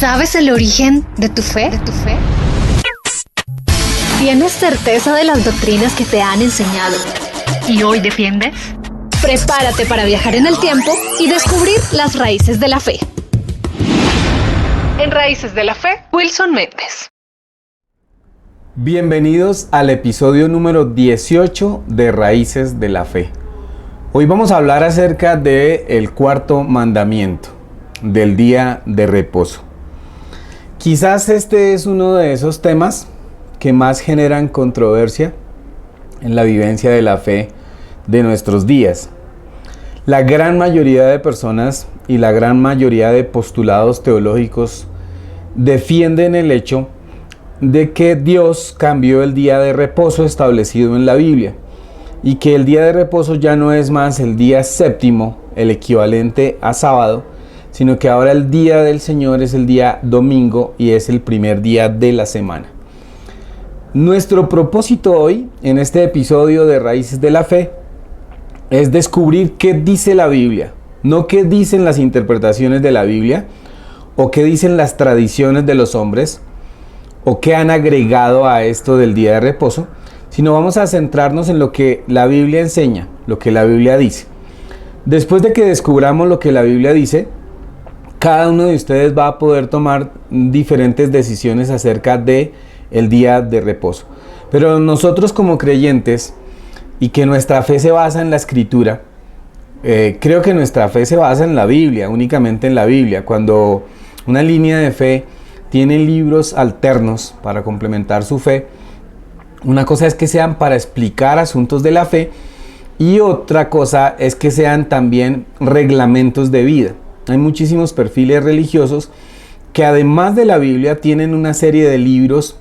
¿Sabes el origen de tu fe? ¿Tienes certeza de las doctrinas que te han enseñado y hoy defiendes? Prepárate para viajar en el tiempo y descubrir las raíces de la fe. En Raíces de la Fe, Wilson Méndez. Bienvenidos al episodio número 18 de Raíces de la Fe. Hoy vamos a hablar acerca del cuarto mandamiento, del día de reposo. Quizás este es uno de esos temas que más generan controversia en la vivencia de la fe de nuestros días. La gran mayoría de personas y la gran mayoría de postulados teológicos defienden el hecho de que Dios cambió el día de reposo establecido en la Biblia y que el día de reposo ya no es más el día séptimo, el equivalente a sábado, sino que ahora el día del Señor es el día domingo y es el primer día de la semana. Nuestro propósito hoy, en este episodio de Raíces de la Fe, es descubrir qué dice la Biblia, no qué dicen las interpretaciones de la Biblia, o qué dicen las tradiciones de los hombres, o qué han agregado a esto del día de reposo, sino vamos a centrarnos en lo que la Biblia enseña, lo que la Biblia dice. Después de que descubramos lo que la Biblia dice, cada uno de ustedes va a poder tomar diferentes decisiones acerca de el día de reposo. Pero nosotros como creyentes, y que nuestra fe se basa en la Escritura, creo que nuestra fe se basa en la Biblia, únicamente en la Biblia. Cuando una línea de fe tiene libros alternos para complementar su fe, una cosa es que sean para explicar asuntos de la fe y otra cosa es que sean también reglamentos de vida. Hay muchísimos perfiles religiosos que además de la Biblia tienen una serie de libros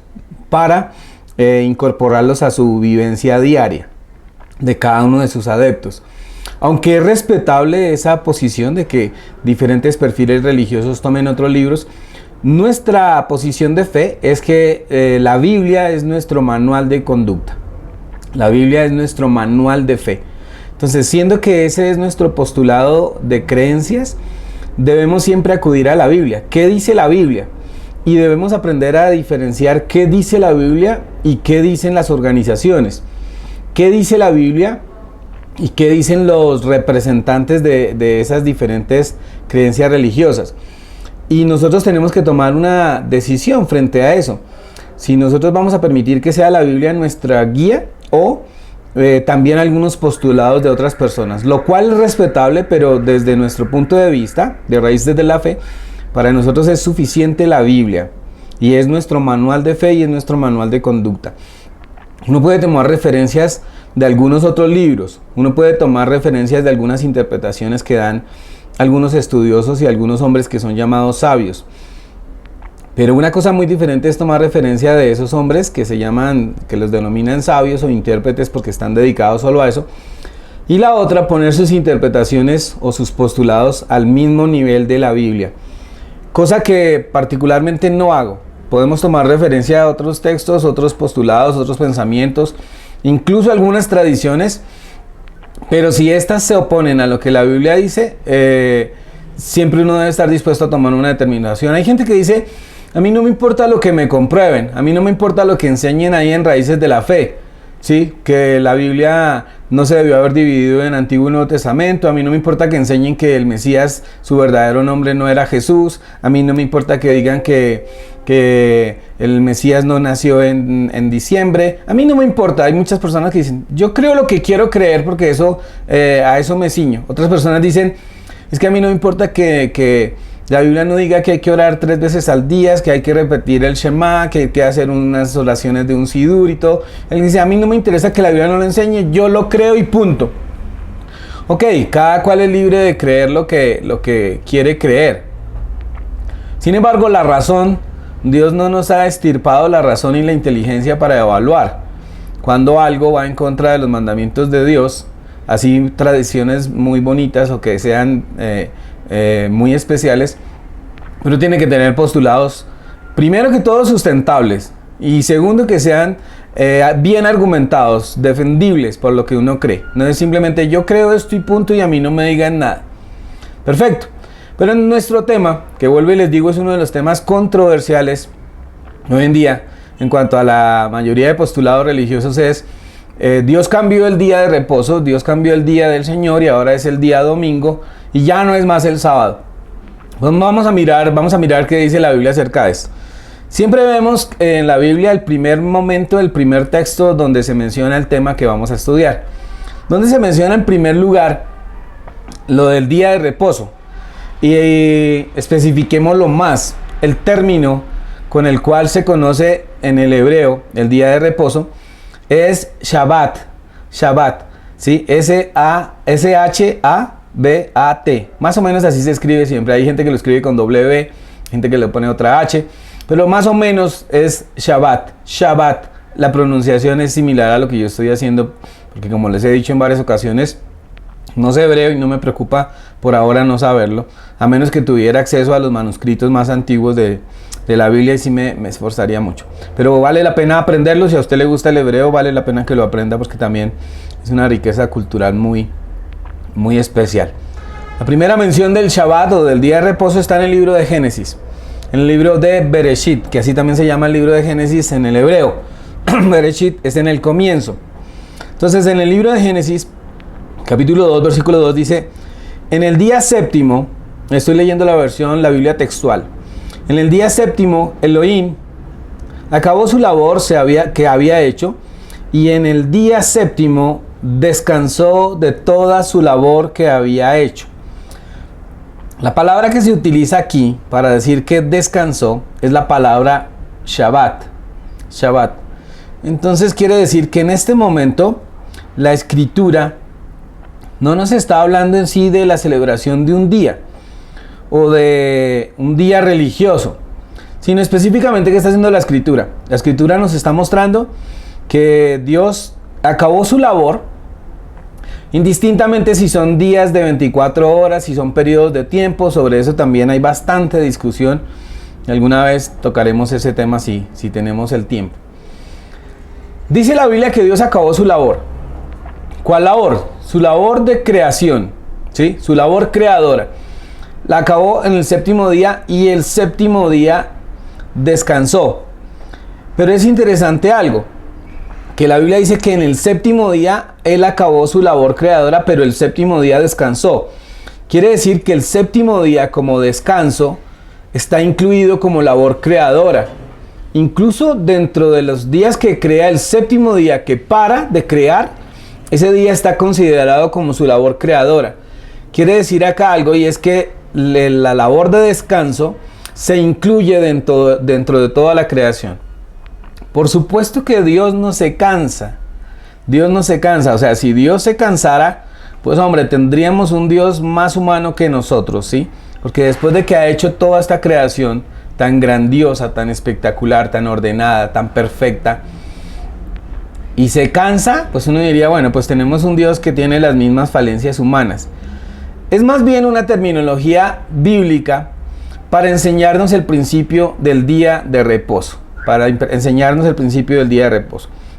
para incorporarlos a su vivencia diaria de cada uno de sus adeptos. Aunque es respetable esa posición de que diferentes perfiles religiosos tomen otros libros, nuestra posición de fe es que la Biblia es nuestro manual de conducta. La Biblia es nuestro manual de fe. Entonces, siendo que ese es nuestro postulado de creencias, debemos siempre acudir a la Biblia. ¿Qué dice la Biblia? Y debemos aprender a diferenciar qué dice la Biblia y qué dicen las organizaciones. ¿Qué dice la Biblia y qué dicen los representantes de esas diferentes creencias religiosas? Y nosotros tenemos que tomar una decisión frente a eso. Si nosotros vamos a permitir que sea la Biblia nuestra guía o también algunos postulados de otras personas, lo cual es respetable, pero desde nuestro punto de vista, de Raíces de la Fe, para nosotros es suficiente la Biblia y es nuestro manual de fe y es nuestro manual de conducta. Uno puede tomar referencias de algunos otros libros, uno puede tomar referencias de algunas interpretaciones que dan algunos estudiosos y algunos hombres que son llamados sabios. Pero una cosa muy diferente es tomar referencia de esos hombres que que los denominan sabios o intérpretes porque están dedicados solo a eso. Y la otra, poner sus interpretaciones o sus postulados al mismo nivel de la Biblia. Cosa que particularmente no hago. Podemos tomar referencia a otros textos, otros postulados, otros pensamientos, incluso algunas tradiciones. Pero si estas se oponen a lo que la Biblia dice, siempre uno debe estar dispuesto a tomar una determinación. Hay gente que dice: a mí no me importa lo que me comprueben, a mí no me importa lo que enseñen ahí en Raíces de la Fe, ¿sí? Que la Biblia no se debió haber dividido en Antiguo y Nuevo Testamento, a mí no me importa que enseñen que el Mesías, su verdadero nombre no era Jesús, a mí no me importa que digan que el Mesías no nació en diciembre, a mí no me importa. Hay muchas personas que dicen: yo creo lo que quiero creer porque a eso me ciño. Otras personas dicen: es que a mí no me importa que la Biblia no diga que hay que orar 3 veces al día, que hay que repetir el Shema, que hay que hacer unas oraciones de un Sidur y todo. Él dice: a mí no me interesa que la Biblia no lo enseñe, yo lo creo y punto. Ok, cada cual es libre de creer lo que quiere creer. Sin embargo, la razón, Dios no nos ha extirpado la razón y la inteligencia para evaluar cuando algo va en contra de los mandamientos de Dios, así tradiciones muy bonitas o que sean muy especiales, pero tiene que tener postulados, primero que todo, sustentables, y segundo, que sean bien argumentados, defendibles por lo que uno cree. No es simplemente yo creo esto y punto y a mí no me digan nada. Perfecto. Pero en nuestro tema, que vuelvo y les digo, es uno de los temas controversiales hoy en día, en cuanto a la mayoría de postulados religiosos, es Dios cambió el día de reposo, Dios cambió el día del Señor y ahora es el día domingo y ya no es más el sábado. Pues vamos a mirar qué dice la Biblia acerca de esto. Siempre vemos en la Biblia el primer momento, el primer texto donde se menciona el tema que vamos a estudiar. Donde se menciona en primer lugar lo del día de reposo. Y especifiquémoslo más, el término con el cual se conoce en el hebreo el día de reposo es Shabbat, ¿sí? S-H-A-B-A-T, más o menos así se escribe siempre. Hay gente que lo escribe con W, gente que le pone otra H, pero más o menos es Shabbat. La pronunciación es similar a lo que yo estoy haciendo, porque como les he dicho en varias ocasiones, no sé hebreo y no me preocupa por ahora no saberlo, a menos que tuviera acceso a los manuscritos más antiguos de la Biblia, y sí me esforzaría mucho. Pero vale la pena aprenderlo. Si a usted le gusta el hebreo, vale la pena que lo aprenda, porque también es una riqueza cultural muy especial. La primera mención del Shabbat o del día de reposo está en el libro de Génesis, en el libro de Bereshit, que así también se llama el libro de Génesis en el hebreo. Bereshit es en el comienzo. Entonces, en el libro de Génesis, capítulo 2, versículo 2 dice: en el día séptimo, estoy leyendo la Biblia textual, en el día séptimo Elohim acabó su labor que había hecho, y en el día séptimo descansó de toda su labor que había hecho. La palabra que se utiliza aquí para decir que descansó es la palabra Shabbat. Entonces quiere decir que en este momento la escritura no nos está hablando en sí de la celebración de un día o de un día religioso, sino específicamente qué está haciendo la escritura. La escritura nos está mostrando que Dios acabó su labor, indistintamente si son días de 24 horas, si son periodos de tiempo. Sobre eso también hay bastante discusión. Alguna vez tocaremos ese tema si tenemos el tiempo. Dice la Biblia que Dios acabó su labor. ¿Cuál labor? Su labor de creación, ¿sí? Su labor creadora. La acabó en el séptimo día, y el séptimo día descansó. Pero es interesante algo, que la Biblia dice que en el séptimo día Él acabó su labor creadora, pero el séptimo día descansó. Quiere decir que el séptimo día como descanso está incluido como labor creadora. Incluso dentro de los días que crea, el séptimo día que para de crear, ese día está considerado como su labor creadora. Quiere decir acá algo, y es que la labor de descanso se incluye dentro de toda la creación. Por supuesto que Dios no se cansa. O sea, si Dios se cansara, pues hombre, tendríamos un Dios más humano que nosotros, ¿sí? Porque después de que ha hecho toda esta creación tan grandiosa, tan espectacular, tan ordenada, tan perfecta, y se cansa, pues uno diría, bueno, pues tenemos un Dios que tiene las mismas falencias humanas. Es más bien una terminología bíblica para enseñarnos el principio del día de reposo.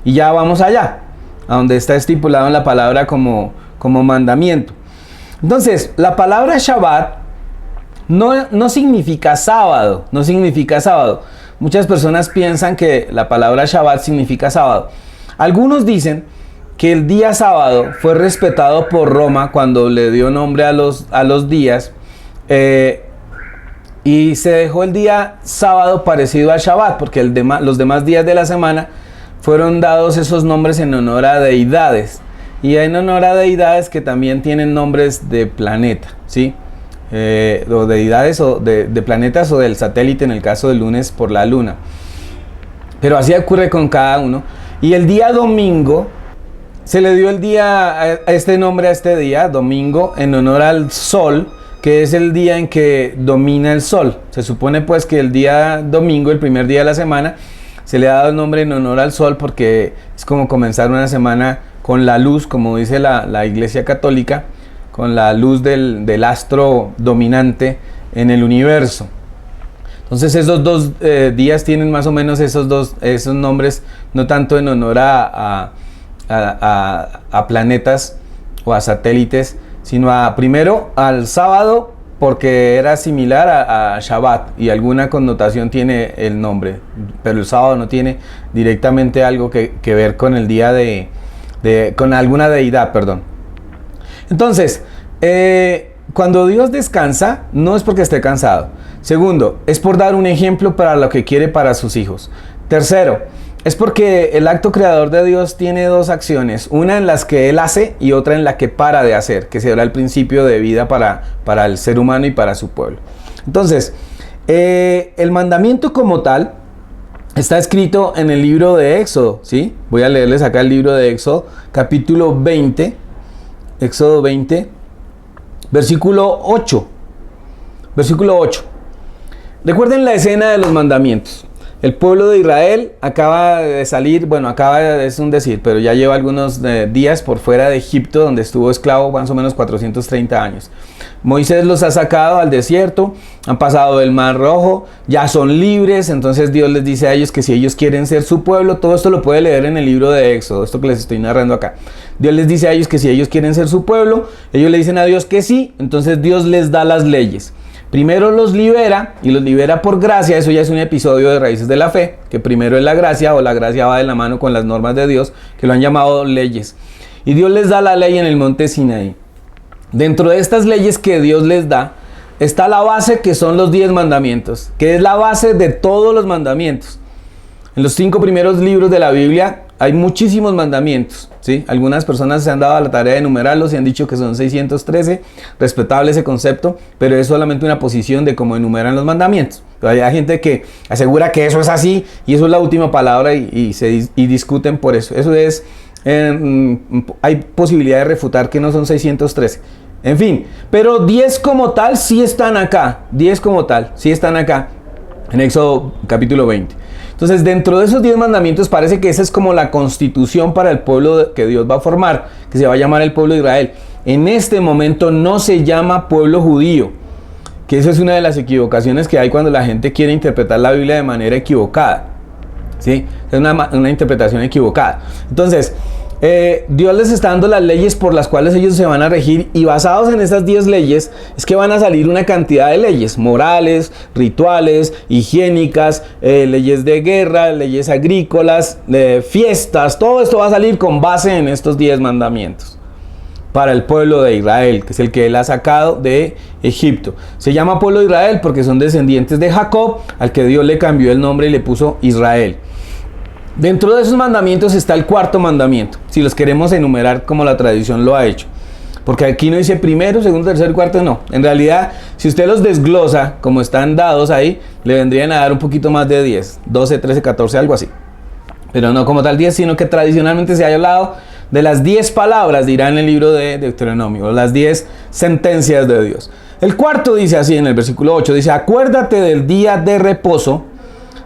Y ya vamos allá, a donde está estipulado en la palabra como mandamiento. Entonces, la palabra Shabbat no significa sábado, Muchas personas piensan que la palabra Shabbat significa sábado. Algunos dicen que el día sábado fue respetado por Roma cuando le dio nombre a los días, y se dejó el día sábado parecido al Shabbat, porque los demás días de la semana fueron dados esos nombres en honor a deidades, y en honor a deidades que también tienen nombres de planeta, ¿sí? O deidades o de planetas, o del satélite en el caso del lunes por la luna. Pero así ocurre con cada uno. Y el día domingo se le dio este nombre a este día, domingo, en honor al sol, que es el día en que domina el sol. Se supone pues que el día domingo, el primer día de la semana, se le ha dado el nombre en honor al sol, porque es como comenzar una semana con la luz, como dice la Iglesia Católica, con la luz del astro dominante en el universo. Entonces esos dos días tienen más o menos esos nombres, no tanto en honor a planetas o a satélites, sino primero al sábado porque era similar a Shabbat y alguna connotación tiene el nombre, pero el sábado no tiene directamente algo que ver con el día con alguna deidad, perdón. Entonces, cuando Dios descansa, no es porque esté cansado. Segundo, es por dar un ejemplo para lo que quiere para sus hijos. Tercero, es porque el acto creador de Dios tiene dos acciones, una en las que Él hace y otra en la que para de hacer, que será el principio de vida para el ser humano y para su pueblo. Entonces, el mandamiento como tal está escrito en el libro de Éxodo, ¿sí? Voy a leerles acá el libro de Éxodo, capítulo 20, Éxodo 20, versículo 8. Versículo 8. Recuerden la escena de los mandamientos. El pueblo de Israel acaba de salir, es un decir, pero ya lleva algunos días por fuera de Egipto, donde estuvo esclavo más o menos 430 años. Moisés los ha sacado al desierto, han pasado el Mar Rojo, ya son libres, entonces Dios les dice a ellos que si ellos quieren ser su pueblo, todo esto lo puede leer en el libro de Éxodo, esto que les estoy narrando acá. Dios les dice a ellos que si ellos quieren ser su pueblo, ellos le dicen a Dios que sí, entonces Dios les da las leyes. Primero los libera y los libera por gracia, eso ya es un episodio de Raíces de la Fe, que primero es la gracia o la gracia va de la mano con las normas de Dios, que lo han llamado leyes. Y Dios les da la ley en el monte Sinaí. Dentro de estas leyes que Dios les da, está la base que son los 10 mandamientos, que es la base de todos los mandamientos. En los 5 primeros libros de la Biblia hay muchísimos mandamientos, ¿sí? Algunas personas se han dado a la tarea de enumerarlos y han dicho que son 613, respetable ese concepto, pero es solamente una posición de cómo enumeran los mandamientos. Pero hay gente que asegura que eso es así y eso es la última palabra y discuten por eso. Eso es, hay posibilidad de refutar que no son 613. En fin, pero 10 como tal sí están acá, 10 como tal sí están acá en Éxodo capítulo 20. Entonces, dentro de esos 10 mandamientos parece que esa es como la constitución para el pueblo que Dios va a formar, que se va a llamar el pueblo de Israel. En este momento no se llama pueblo judío, que esa es una de las equivocaciones que hay cuando la gente quiere interpretar la Biblia de manera equivocada, ¿sí? Es una interpretación equivocada. Entonces, Dios les está dando las leyes por las cuales ellos se van a regir y basados en esas 10 leyes es que van a salir una cantidad de leyes morales, rituales, higiénicas, leyes de guerra, leyes agrícolas, fiestas, todo esto va a salir con base en estos 10 mandamientos para el pueblo de Israel, que es el que Él ha sacado de Egipto. Se llama pueblo de Israel porque son descendientes de Jacob, al que Dios le cambió el nombre y le puso Israel. Dentro de esos mandamientos está el cuarto mandamiento, si los queremos enumerar como la tradición lo ha hecho. Porque aquí no dice primero, segundo, tercero, cuarto, no. En realidad, si usted los desglosa, como están dados ahí, le vendrían a dar un poquito más de 10, 12, 13, 14, algo así. Pero no como tal 10, sino que tradicionalmente se ha hablado de las 10 palabras, dirá en el libro de Deuteronomio, las 10 sentencias de Dios. El cuarto dice así en el versículo 8, dice, acuérdate del día de reposo,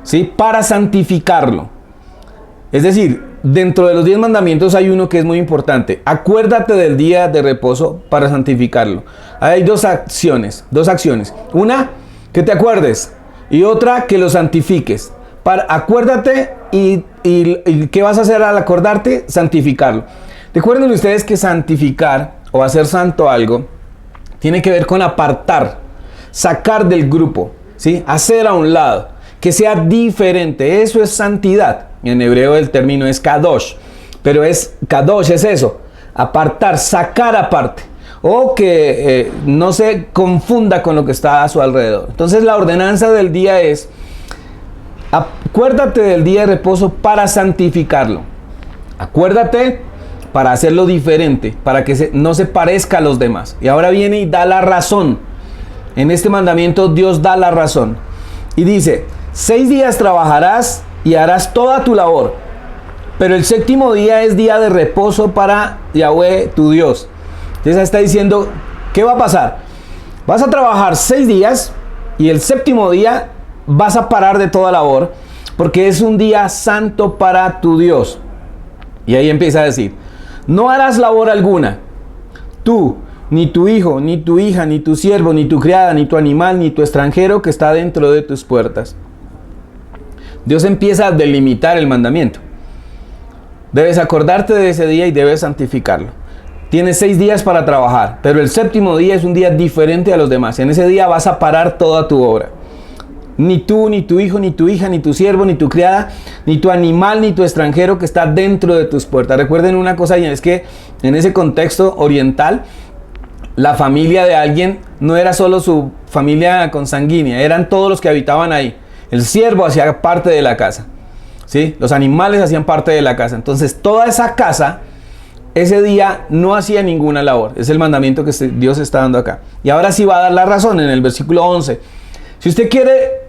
¿sí? Para santificarlo. Es decir, dentro de los 10 mandamientos hay uno que es muy importante. Acuérdate del día de reposo para santificarlo. Hay dos acciones. Una, que te acuerdes. Y otra, que lo santifiques. Acuérdate y ¿qué vas a hacer al acordarte? Santificarlo. Recuerden ustedes que santificar o hacer santo algo tiene que ver con apartar, sacar del grupo, ¿sí? Hacer a un lado, que sea diferente. Eso es santidad. En hebreo el término es kadosh, pero kadosh es eso, apartar, sacar aparte, o que no se confunda con lo que está a su alrededor. Entonces la ordenanza del día es, acuérdate del día de reposo para santificarlo. Acuérdate para hacerlo diferente, para que no se parezca a los demás. Y ahora viene y da la razón. En este mandamiento Dios da la razón. Y dice, 6 días trabajarás y harás toda tu labor, pero el 7º día es día de reposo para Yahweh tu Dios. Entonces está diciendo, ¿qué va a pasar? Vas a trabajar 6 días y el 7º día vas a parar de toda labor, porque es un día santo para tu Dios. Y ahí empieza a decir, no harás labor alguna, tú, ni tu hijo, ni tu hija, ni tu siervo, ni tu criada, ni tu animal, ni tu extranjero que está dentro de tus puertas. Dios empieza a delimitar el mandamiento. Debes acordarte de ese día y debes santificarlo. tienes 6 días para trabajar, pero el séptimo día es un día diferente a los demás. En ese día vas a parar toda tu obra. Ni tú, ni tu hijo, ni tu hija, ni tu siervo, ni tu criada, ni tu animal, ni tu extranjero que está dentro de tus puertas. Recuerden una cosa, y es que en ese contexto oriental, la familia de alguien no era solo su familia consanguínea, eran todos los que habitaban ahí. El siervo hacía parte de la casa, ¿sí? Los animales hacían parte de la casa. Entonces toda esa casa, ese día no hacía ninguna labor. Es el mandamiento que Dios está dando acá. Y ahora sí va a dar la razón en el versículo 11. Si usted quiere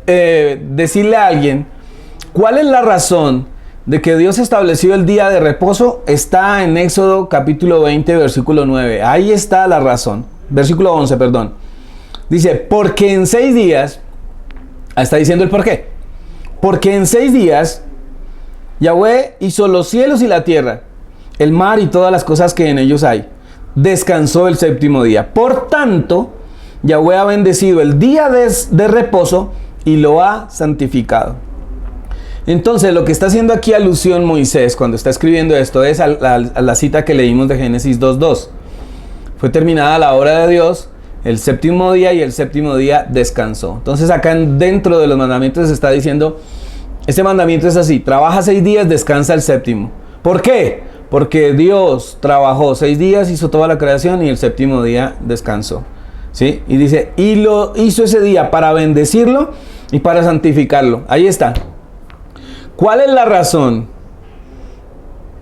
decirle a alguien cuál es la razón de que Dios estableció el día de reposo, está en Éxodo capítulo 20, versículo 9. Ahí está la razón. Versículo 11, perdón. Dice, porque en 6 días, está diciendo el por qué. Porque en 6 días Yahweh hizo los cielos y la tierra, el mar y todas las cosas que en ellos hay. Descansó el séptimo día. Por tanto, Yahweh ha bendecido el día de reposo y lo ha santificado. Entonces, lo que está haciendo aquí alusión Moisés cuando está escribiendo esto es a la cita que leímos de Génesis 2:2. Fue terminada la obra de Dios el séptimo día y el séptimo día descansó. Entonces, acá dentro de los mandamientos se está diciendo, este mandamiento es así: trabaja 6 días, descansa el séptimo. ¿Por qué? Porque Dios trabajó 6 días, hizo toda la creación y el séptimo día descansó. ¿Sí? Y dice, y lo hizo ese día para bendecirlo y para santificarlo. Ahí está. ¿Cuál es la razón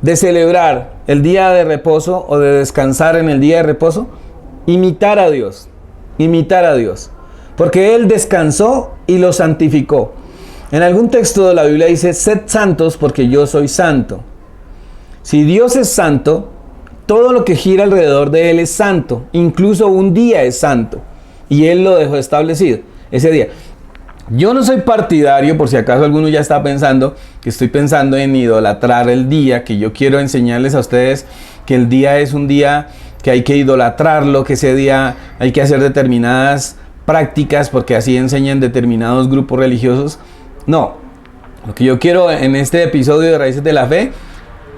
de celebrar el día de reposo o de descansar en el día de reposo? Imitar a Dios. Imitar a Dios. Porque Él descansó y lo santificó. En algún texto de la Biblia dice, sed santos porque yo soy santo. Si Dios es santo, todo lo que gira alrededor de Él es santo. Incluso un día es santo. Y Él lo dejó establecido, ese día. Yo no soy partidario, por si acaso alguno ya está pensando, que estoy pensando en idolatrar el día, que yo quiero enseñarles a ustedes que el día es un día que hay que idolatrarlo, que ese día hay que hacer determinadas prácticas, porque así enseñan determinados grupos religiosos. No, lo que yo quiero en este episodio de Raíces de la Fe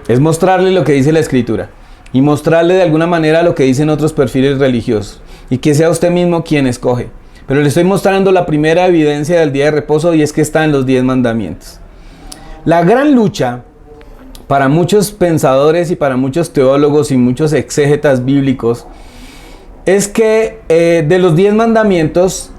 es mostrarles lo que dice la Escritura. Y mostrarle de alguna manera lo que dicen otros perfiles religiosos. Y que sea usted mismo quien escoge. Pero le estoy mostrando la primera evidencia del día de reposo, y es que está en los 10 mandamientos. La gran lucha para muchos pensadores y para muchos teólogos y muchos exégetas bíblicos es que de los 10 mandamientos,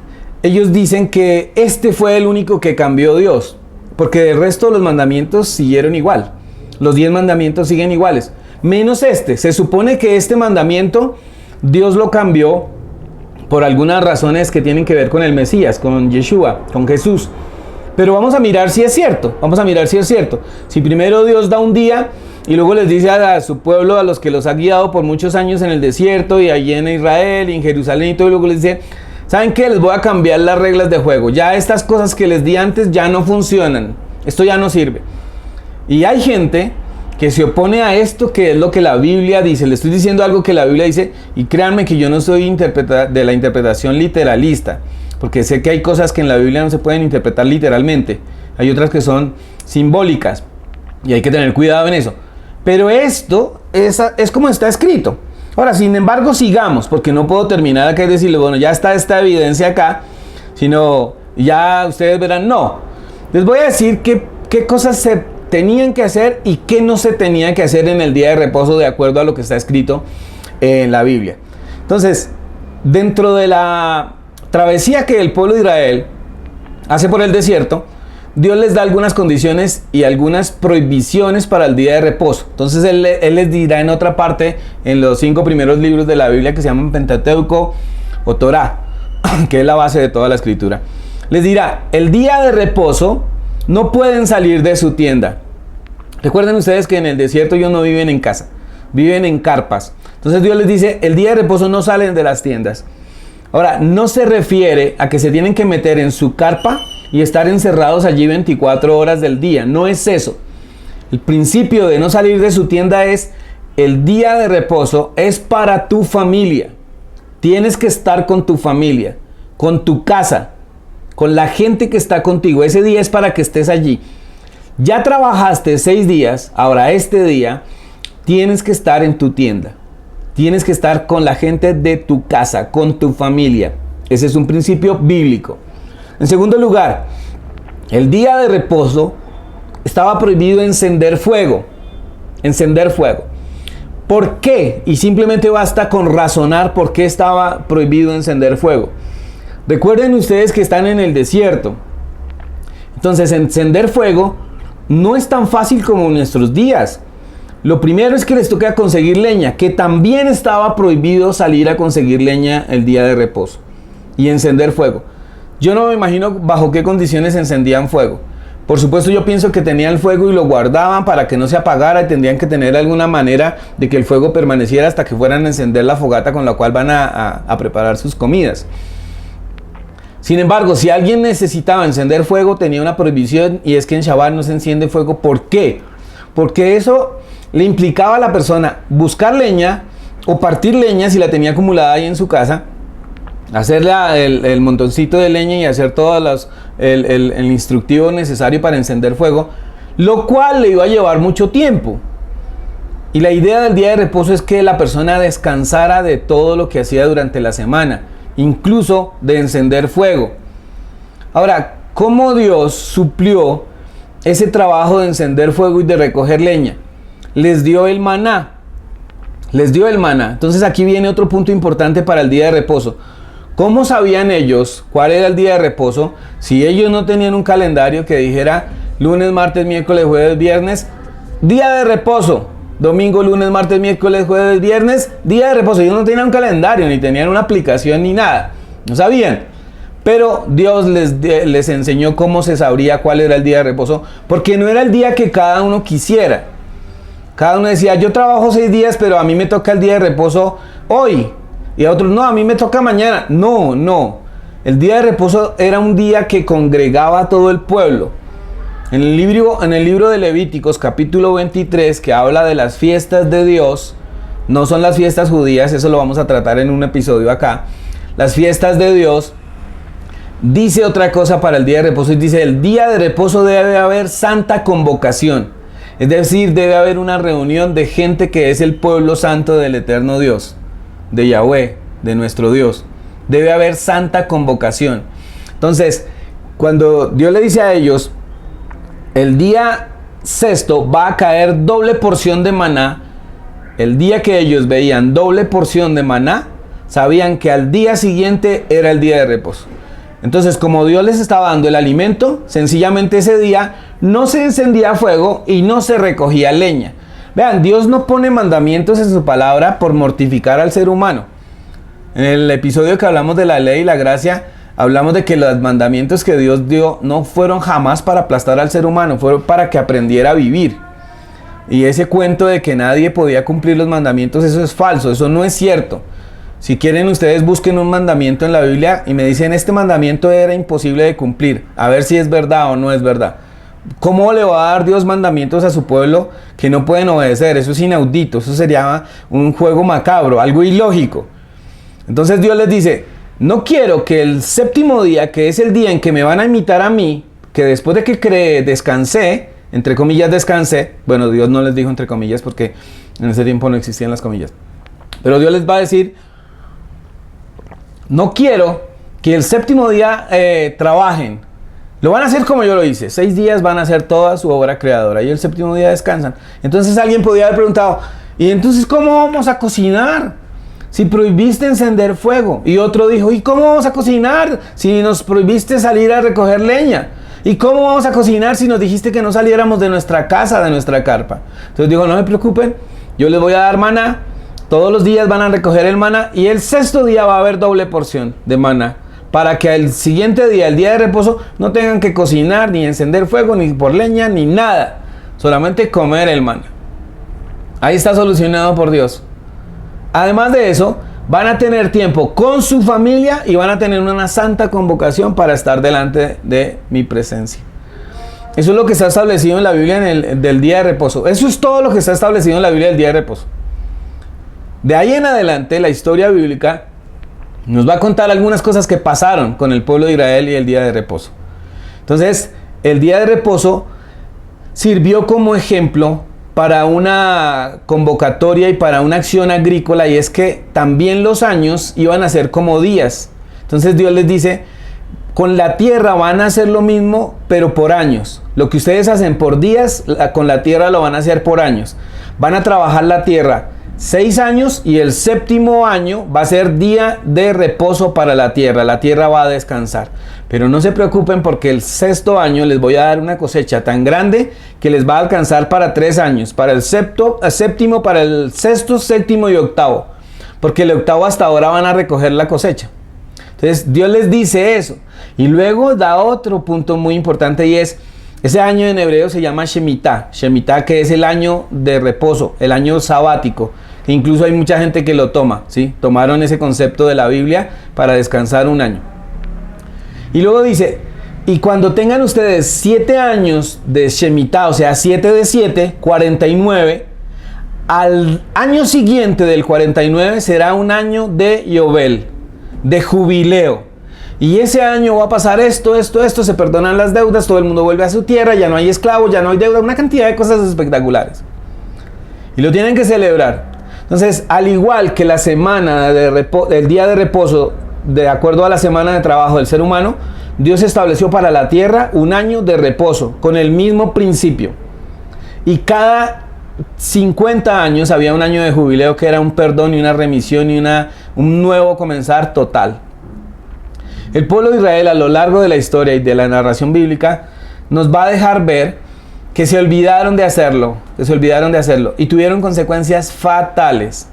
ellos dicen que este fue el único que cambió Dios. Porque del resto los mandamientos siguieron igual. Los 10 mandamientos siguen iguales. Menos este. Se supone que este mandamiento Dios lo cambió por algunas razones que tienen que ver con el Mesías, con Yeshua, con Jesús. Pero vamos a mirar si es cierto. Vamos a mirar si es cierto. Si primero Dios da un día y luego les dice a su pueblo, a los que los ha guiado por muchos años en el desierto y allí en Israel y en Jerusalén y todo, y luego les dice, ¿saben qué? Les voy a cambiar las reglas de juego. Ya estas cosas que les di antes ya no funcionan. Esto ya no sirve. Y hay gente que se opone a esto, que es lo que la Biblia dice. Le estoy diciendo algo que la Biblia dice, y créanme que yo no soy de la interpretación literalista, porque sé que hay cosas que en la Biblia no se pueden interpretar literalmente. Hay otras que son simbólicas, y hay que tener cuidado en eso. Pero esto es como está escrito. Ahora, sin embargo, sigamos, porque no puedo terminar acá y decirle, bueno, ya está esta evidencia acá, sino ya ustedes verán, no. Les voy a decir qué cosas se tenían que hacer y qué no se tenía que hacer en el día de reposo de acuerdo a lo que está escrito en la Biblia. Entonces, dentro de la travesía que el pueblo de Israel hace por el desierto, Dios les da algunas condiciones y algunas prohibiciones para el día de reposo. Entonces Él les dirá en otra parte, en los 5 primeros libros de la Biblia que se llaman Pentateuco o Torá, que es la base de toda la escritura. Les dirá, el día de reposo no pueden salir de su tienda. Recuerden ustedes que en el desierto ellos no viven en casa, viven en carpas. Entonces Dios les dice, el día de reposo no salen de las tiendas. Ahora, no se refiere a que se tienen que meter en su carpa y estar encerrados allí 24 horas del día. No es eso. El principio de no salir de su tienda es, el día de reposo es para tu familia. Tienes que estar con tu familia, con tu casa, con la gente que está contigo. Ese día es para que estés allí. Ya trabajaste 6 días, ahora este día tienes que estar en tu tienda. tienes que estar con la gente de tu casa, con tu familia. Ese es un principio bíblico. En segundo lugar, el día de reposo estaba prohibido encender fuego. Encender fuego. ¿Por qué? Y simplemente basta con razonar por qué estaba prohibido encender fuego. Recuerden ustedes que están en el desierto. Entonces, encender fuego no es tan fácil como en nuestros días. Lo primero es que les toca conseguir leña, que también estaba prohibido salir a conseguir leña el día de reposo y encender fuego. Yo no me imagino bajo qué condiciones encendían fuego. Por supuesto, yo pienso que tenían el fuego y lo guardaban para que no se apagara, y tendrían que tener alguna manera de que el fuego permaneciera hasta que fueran a encender la fogata con la cual van a preparar sus comidas. Sin embargo, si alguien necesitaba encender fuego, tenía una prohibición, y es que en Shabbat no se enciende fuego. ¿Por qué? Porque eso le implicaba a la persona buscar leña o partir leña si la tenía acumulada ahí en su casa, hacer el montoncito de leña y hacer todo el instructivo necesario para encender fuego, lo cual le iba a llevar mucho tiempo. Y la idea del día de reposo es que la persona descansara de todo lo que hacía durante la semana, incluso de encender fuego. Ahora, ¿cómo Dios suplió ese trabajo de encender fuego y de recoger leña? Les dio el maná. Les dio el maná. Entonces aquí viene otro punto importante para el día de reposo. ¿Cómo sabían ellos cuál era el día de reposo si ellos no tenían un calendario que dijera lunes, martes, miércoles, jueves, viernes, día de reposo? Domingo, lunes, martes, miércoles, jueves, viernes, día de reposo. Ellos no tenían un calendario, ni tenían una aplicación, ni nada. No sabían. Pero Dios les enseñó cómo se sabría cuál era el día de reposo, porque no era el día que cada uno quisiera. Cada uno decía, yo trabajo 6 días, pero a mí me toca el día de reposo hoy. Y a otros, no, a mí me toca mañana. No. El día de reposo era un día que congregaba a todo el pueblo. En el libro de Levíticos, capítulo 23, que habla de las fiestas de Dios, no son las fiestas judías, eso lo vamos a tratar en un episodio acá. Las fiestas de Dios, dice otra cosa para el día de reposo, y dice, el día de reposo debe haber santa convocación. Es decir, debe haber una reunión de gente que es el pueblo santo del eterno Dios, de Yahweh, de nuestro Dios. Debe haber santa convocación. Entonces, cuando Dios le dice a ellos, el día sexto va a caer doble porción de maná, el día que ellos veían doble porción de maná, sabían que al día siguiente era el día de reposo. Entonces, como Dios les estaba dando el alimento, sencillamente ese día no se encendía fuego y no se recogía leña. Vean, Dios no pone mandamientos en su palabra por mortificar al ser humano. En el episodio que hablamos de la ley y la gracia, hablamos de que los mandamientos que Dios dio no fueron jamás para aplastar al ser humano, fueron para que aprendiera a vivir. Y ese cuento de que nadie podía cumplir los mandamientos, eso es falso, eso no es cierto. Si quieren, ustedes busquen un mandamiento en la Biblia y me dicen, este mandamiento era imposible de cumplir, a ver si es verdad o no es verdad. ¿Cómo le va a dar Dios mandamientos a su pueblo que no pueden obedecer? Eso es inaudito, eso sería un juego macabro, algo ilógico. Entonces Dios les dice, no quiero que el séptimo día, que es el día en que me van a imitar a mí, que después de que descansé, entre comillas descansé, bueno, Dios no les dijo entre comillas porque en ese tiempo no existían las comillas, pero Dios les va a decir, no quiero que el séptimo día trabajen. Lo van a hacer como yo lo hice. 6 días van a hacer toda su obra creadora y el séptimo día descansan. Entonces alguien podría haber preguntado, ¿y entonces cómo vamos a cocinar? Si prohibiste encender fuego. Y otro dijo, ¿y cómo vamos a cocinar si nos prohibiste salir a recoger leña? ¿Y cómo vamos a cocinar si nos dijiste que no saliéramos de nuestra casa, de nuestra carpa? Entonces digo, no se preocupen, yo les voy a dar maná. Todos los días van a recoger el maná y el sexto día va a haber doble porción de maná, para que el siguiente día, el día de reposo, no tengan que cocinar, ni encender fuego, ni por leña, ni nada. Solamente comer el maná. Ahí está solucionado por Dios. Además de eso, van a tener tiempo con su familia y van a tener una santa convocación para estar delante de mi presencia. Eso es lo que está establecido en la Biblia del día de reposo. Eso es todo lo que está establecido en la Biblia del día de reposo. De ahí en adelante, la historia bíblica nos va a contar algunas cosas que pasaron con el pueblo de Israel y el día de reposo. Entonces, el día de reposo sirvió como ejemplo para una convocatoria y para una acción agrícola, y es que también los años iban a ser como días. Entonces Dios les dice, con la tierra van a hacer lo mismo, pero por años. Lo que ustedes hacen por días, con la tierra lo van a hacer por años. Van a trabajar la tierra 6 años y el 7º año va a ser día de reposo para la tierra. La tierra va a descansar. Pero no se preocupen porque el 6º año les voy a dar una cosecha tan grande que les va a alcanzar para 3 años. Para el 7º, para el 6º, 7º y 8º. Porque el 8º hasta ahora van a recoger la cosecha. Entonces Dios les dice eso. Y luego da otro punto muy importante y es, ese año en hebreo se llama Shemitah. Shemitah, que es el año de reposo, el año sabático. Incluso hay mucha gente que lo toma, ¿sí? Tomaron ese concepto de la Biblia para descansar un año. Y luego dice, y cuando tengan ustedes 7 años de Shemitah, o sea, 7 de 7, 49, al año siguiente del 49 será un año de Yobel, de jubileo. Y ese año va a pasar esto, se perdonan las deudas, todo el mundo vuelve a su tierra, ya no hay esclavos, ya no hay deuda, una cantidad de cosas espectaculares. Y lo tienen que celebrar. Entonces, al igual que la semana el día de reposo, de acuerdo a la semana de trabajo del ser humano, Dios estableció para la tierra un año de reposo, con el mismo principio. Y cada 50 años había un año de jubileo que era un perdón y una remisión y un nuevo comenzar total. El pueblo de Israel a lo largo de la historia y de la narración bíblica nos va a dejar ver que se olvidaron de hacerlo, y tuvieron consecuencias fatales.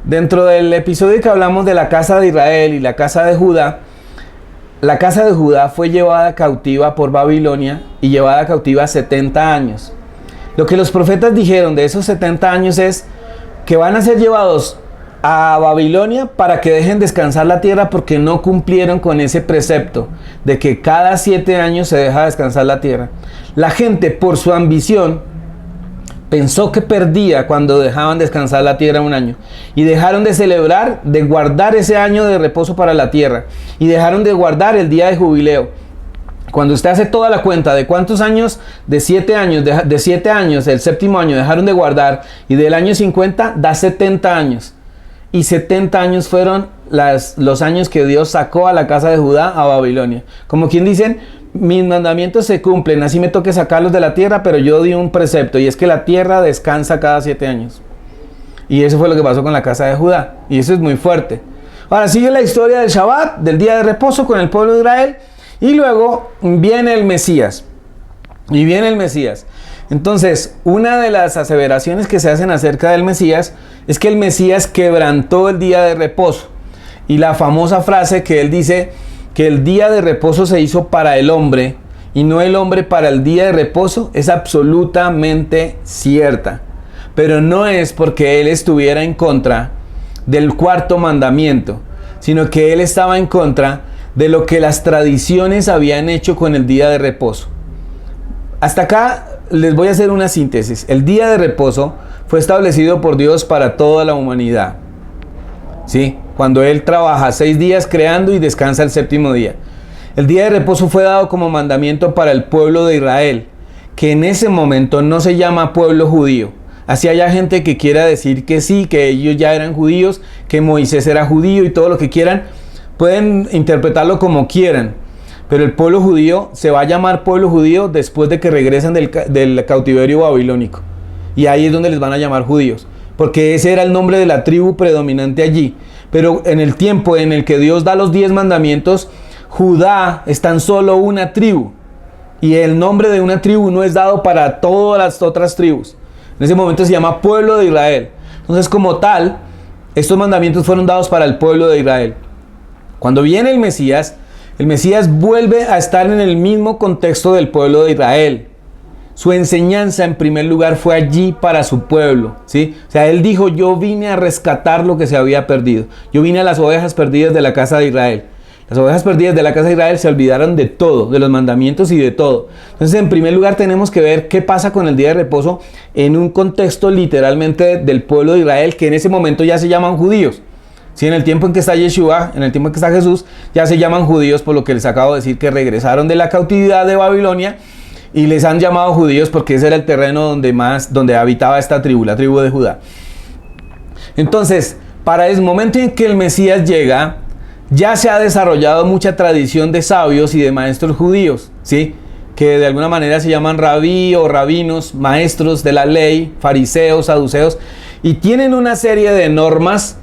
Dentro del episodio que hablamos de la casa de Israel y la casa de Judá, la casa de Judá fue llevada cautiva por Babilonia y llevada cautiva 70 años. Lo que los profetas dijeron de esos 70 años es que van a ser llevados a Babilonia para que dejen descansar la tierra porque no cumplieron con ese precepto de que cada 7 años se deja descansar la tierra. La gente, por su ambición, pensó que perdía cuando dejaban descansar la tierra un año y dejaron de celebrar, de guardar ese año de reposo para la tierra y dejaron de guardar el día de jubileo. Cuando usted hace toda la cuenta de cuántos años, de 7 años, de 7 años, el 7º año dejaron de guardar y del año 50 da 70 años. Y 70 años fueron los años que Dios sacó a la casa de Judá a Babilonia. Como quien dicen, mis mandamientos se cumplen, así me toque sacarlos de la tierra, pero yo di un precepto y es que la tierra descansa cada 7 años. Y eso fue lo que pasó con la casa de Judá. Y eso es muy fuerte. Ahora sigue la historia del Shabbat, del día de reposo con el pueblo de Israel. Y luego viene el Mesías. Entonces, una de las aseveraciones que se hacen acerca del Mesías es que el Mesías quebrantó el día de reposo. Y la famosa frase que él dice que el día de reposo se hizo para el hombre y no el hombre para el día de reposo es absolutamente cierta. Pero no es porque él estuviera en contra del 4º mandamiento, sino que él estaba en contra de lo que las tradiciones habían hecho con el día de reposo. Hasta acá les voy a hacer una síntesis. El día de reposo fue establecido por Dios para toda la humanidad. ¿Sí? Cuando Él trabaja 6 días creando y descansa el 7º día. El día de reposo fue dado como mandamiento para el pueblo de Israel, que en ese momento no se llama pueblo judío. Así haya gente que quiera decir que sí, que ellos ya eran judíos, que Moisés era judío y todo lo que quieran, pueden interpretarlo como quieran. Pero el pueblo judío se va a llamar pueblo judío después de que regresen del cautiverio babilónico. Y ahí es donde les van a llamar judíos, porque ese era el nombre de la tribu predominante allí. Pero en el tiempo en el que Dios da los 10 mandamientos, Judá es tan solo una tribu. Y el nombre de una tribu no es dado para todas las otras tribus. En ese momento se llama pueblo de Israel. Entonces, como tal, estos mandamientos fueron dados para el pueblo de Israel. Cuando viene el Mesías vuelve a estar en el mismo contexto del pueblo de Israel. Su enseñanza en primer lugar fue allí para su pueblo, ¿sí? O sea, él dijo, yo vine a rescatar lo que se había perdido. Yo vine a las ovejas perdidas de la casa de Israel. Las ovejas perdidas de la casa de Israel se olvidaron de todo, de los mandamientos y de todo. Entonces, en primer lugar, tenemos que ver qué pasa con el día de reposo en un contexto literalmente del pueblo de Israel, que en ese momento ya se llaman judíos. Sí, en el tiempo en que está Yeshua, en el tiempo en que está Jesús, ya se llaman judíos, por lo que les acabo de decir, que regresaron de la cautividad de Babilonia y les han llamado judíos porque ese era el terreno donde habitaba esta tribu, la tribu de Judá. Entonces, para el momento en que el Mesías llega, ya se ha desarrollado mucha tradición de sabios y de maestros judíos, ¿sí? Que de alguna manera se llaman rabí o rabinos, maestros de la ley, fariseos, saduceos, y tienen una serie de normas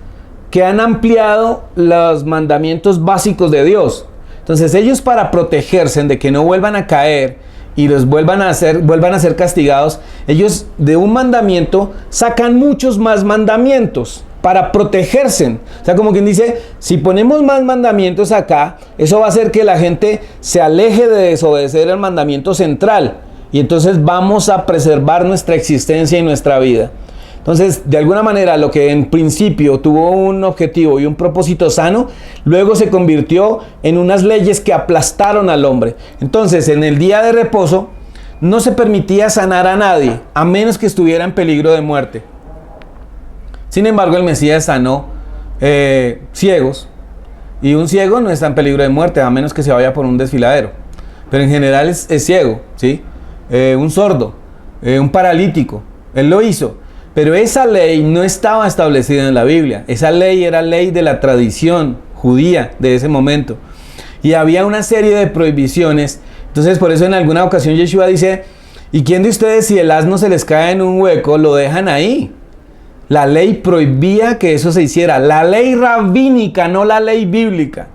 que han ampliado los mandamientos básicos de Dios. Entonces ellos, para protegerse de que no vuelvan a caer y los vuelvan a ser castigados, ellos de un mandamiento sacan muchos más mandamientos para protegerse. O sea, como quien dice, si ponemos más mandamientos acá, eso va a hacer que la gente se aleje de desobedecer el mandamiento central, y entonces vamos a preservar nuestra existencia y nuestra vida. Entonces, de alguna manera, lo que en principio tuvo un objetivo y un propósito sano, luego se convirtió en unas leyes que aplastaron al hombre. Entonces, en el día de reposo, no se permitía sanar a nadie, a menos que estuviera en peligro de muerte. Sin embargo, el Mesías sanó ciegos, y un ciego no está en peligro de muerte, a menos que se vaya por un desfiladero. Pero en general es ciego, ¿sí? Un sordo, un paralítico, él lo hizo. Pero esa ley no estaba establecida en la Biblia. Esa ley era ley de la tradición judía de ese momento. Y había una serie de prohibiciones. Entonces, por eso en alguna ocasión Yeshua dice: ¿y quién de ustedes, si el asno se les cae en un hueco, lo dejan ahí? La ley prohibía que eso se hiciera. La ley rabínica, no la ley bíblica.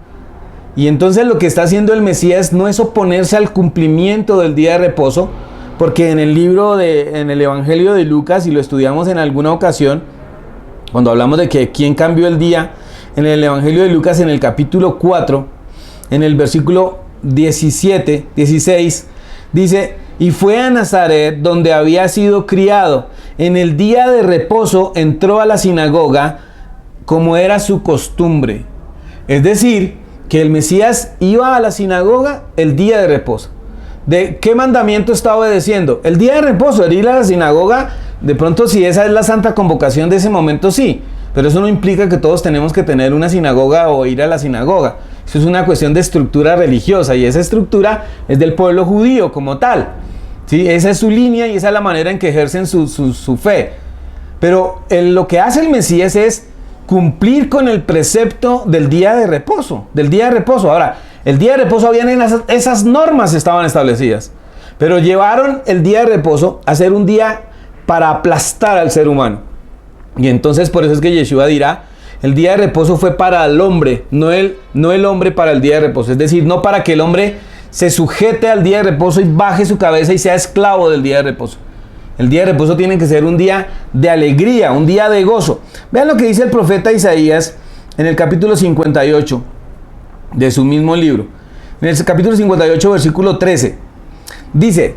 Y entonces lo que está haciendo el Mesías no es oponerse al cumplimiento del día de reposo, porque en el Evangelio de Lucas, y lo estudiamos en alguna ocasión, cuando hablamos de que quién cambió el día, en el Evangelio de Lucas, en el capítulo 4, en el versículo 16, dice: y fue a Nazaret, donde había sido criado. En el día de reposo entró a la sinagoga, como era su costumbre. Es decir, que el Mesías iba a la sinagoga el día de reposo. ¿De qué mandamiento está obedeciendo? El día de reposo, el ir a la sinagoga, de pronto, si esa es la santa convocación de ese momento, sí. Pero eso no implica que todos tenemos que tener una sinagoga o ir a la sinagoga. Eso es una cuestión de estructura religiosa, y esa estructura es del pueblo judío como tal, ¿sí? Esa es su línea y esa es la manera en que ejercen su fe. Pero lo que hace el Mesías es cumplir con el precepto del día de reposo. Ahora, el día de reposo, esas normas estaban establecidas, pero llevaron el día de reposo a ser un día para aplastar al ser humano. Y entonces por eso es que Yeshua dirá: el día de reposo fue para el hombre, no el hombre para el día de reposo. Es decir, no para que el hombre se sujete al día de reposo y baje su cabeza y sea esclavo del día de reposo. El día de reposo tiene que ser un día de alegría, un día de gozo. Vean lo que dice el profeta Isaías en el capítulo 58 de su mismo libro. En el capítulo 58, versículo 13, dice: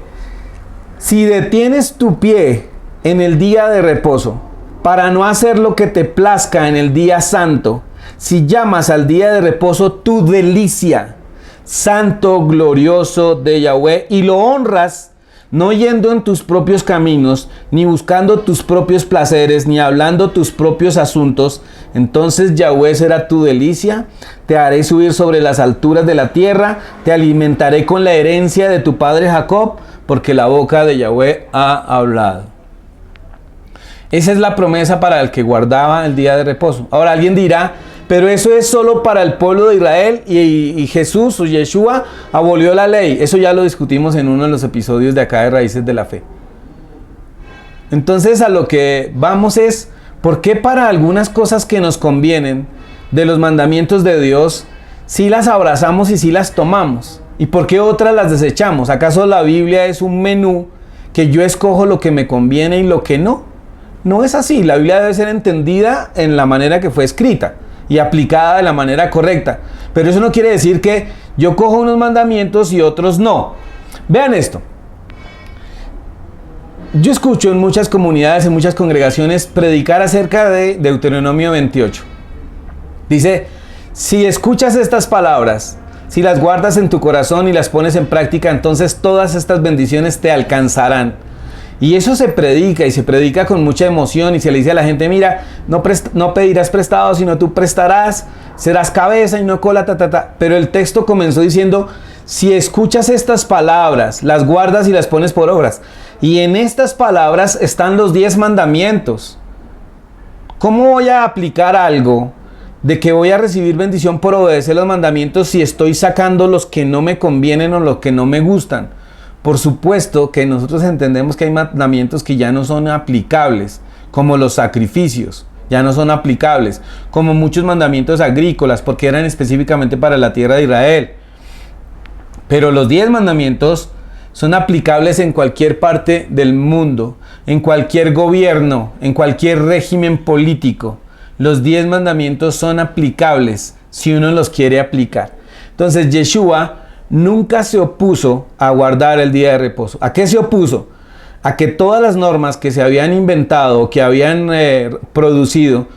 si detienes tu pie en el día de reposo, para no hacer lo que te plazca en el día santo, si llamas al día de reposo tu delicia, santo, glorioso de Yahweh, y lo honras, no yendo en tus propios caminos, ni buscando tus propios placeres, ni hablando tus propios asuntos, entonces Yahweh será tu delicia, te haré subir sobre las alturas de la tierra, te alimentaré con la herencia de tu padre Jacob, porque la boca de Yahweh ha hablado. Esa es la promesa para el que guardaba el día de reposo. Ahora alguien dirá: pero eso es solo para el pueblo de Israel, y Jesús o Yeshua abolió la ley. Eso ya lo discutimos en uno de los episodios de acá de Raíces de la Fe. Entonces, a lo que vamos es: ¿por qué para algunas cosas que nos convienen de los mandamientos de Dios, sí las abrazamos y sí las tomamos? ¿Y por qué otras las desechamos? ¿Acaso la Biblia es un menú que yo escojo lo que me conviene y lo que no? No es así. La Biblia debe ser entendida en la manera que fue escrita y aplicada de la manera correcta. Pero eso no quiere decir que yo cojo unos mandamientos y otros no. Vean esto. Yo escucho en muchas comunidades, en muchas congregaciones, predicar acerca de Deuteronomio 28. Dice: si escuchas estas palabras, si las guardas en tu corazón y las pones en práctica, entonces todas estas bendiciones te alcanzarán. Y eso se predica, y se predica con mucha emoción, y se le dice a la gente: mira, no pedirás prestado, sino tú prestarás, serás cabeza y no cola, Pero el texto comenzó diciendo: si escuchas estas palabras, las guardas y las pones por obras. Y en estas palabras están los 10 mandamientos. ¿Cómo voy a aplicar algo de que voy a recibir bendición por obedecer los mandamientos si estoy sacando los que no me convienen o los que no me gustan? Por supuesto que nosotros entendemos que hay mandamientos que ya no son aplicables, como los sacrificios, ya no son aplicables, como muchos mandamientos agrícolas, porque eran específicamente para la tierra de Israel. Pero los 10 mandamientos son aplicables en cualquier parte del mundo, en cualquier gobierno, en cualquier régimen político. Los 10 mandamientos son aplicables si uno los quiere aplicar. Entonces Yeshua nunca se opuso a guardar el día de reposo. ¿A qué se opuso? A que todas las normas que se habían inventado, que habían producido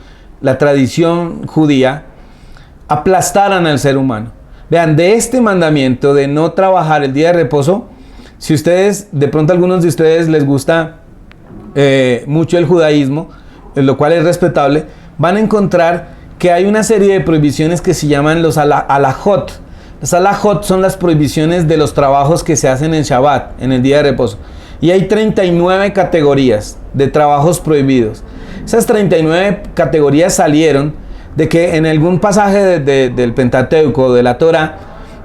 la tradición judía, aplastaran al ser humano. Vean, de este mandamiento de no trabajar el día de reposo, si ustedes, de pronto a algunos de ustedes les gusta mucho el judaísmo, lo cual es respetable, van a encontrar que hay una serie de prohibiciones que se llaman los alajot. Los alajot son las prohibiciones de los trabajos que se hacen en Shabbat, en el día de reposo. Y hay 39 categorías de trabajos prohibidos. Esas 39 categorías salieron de que en algún pasaje del Pentateuco, de la Torah,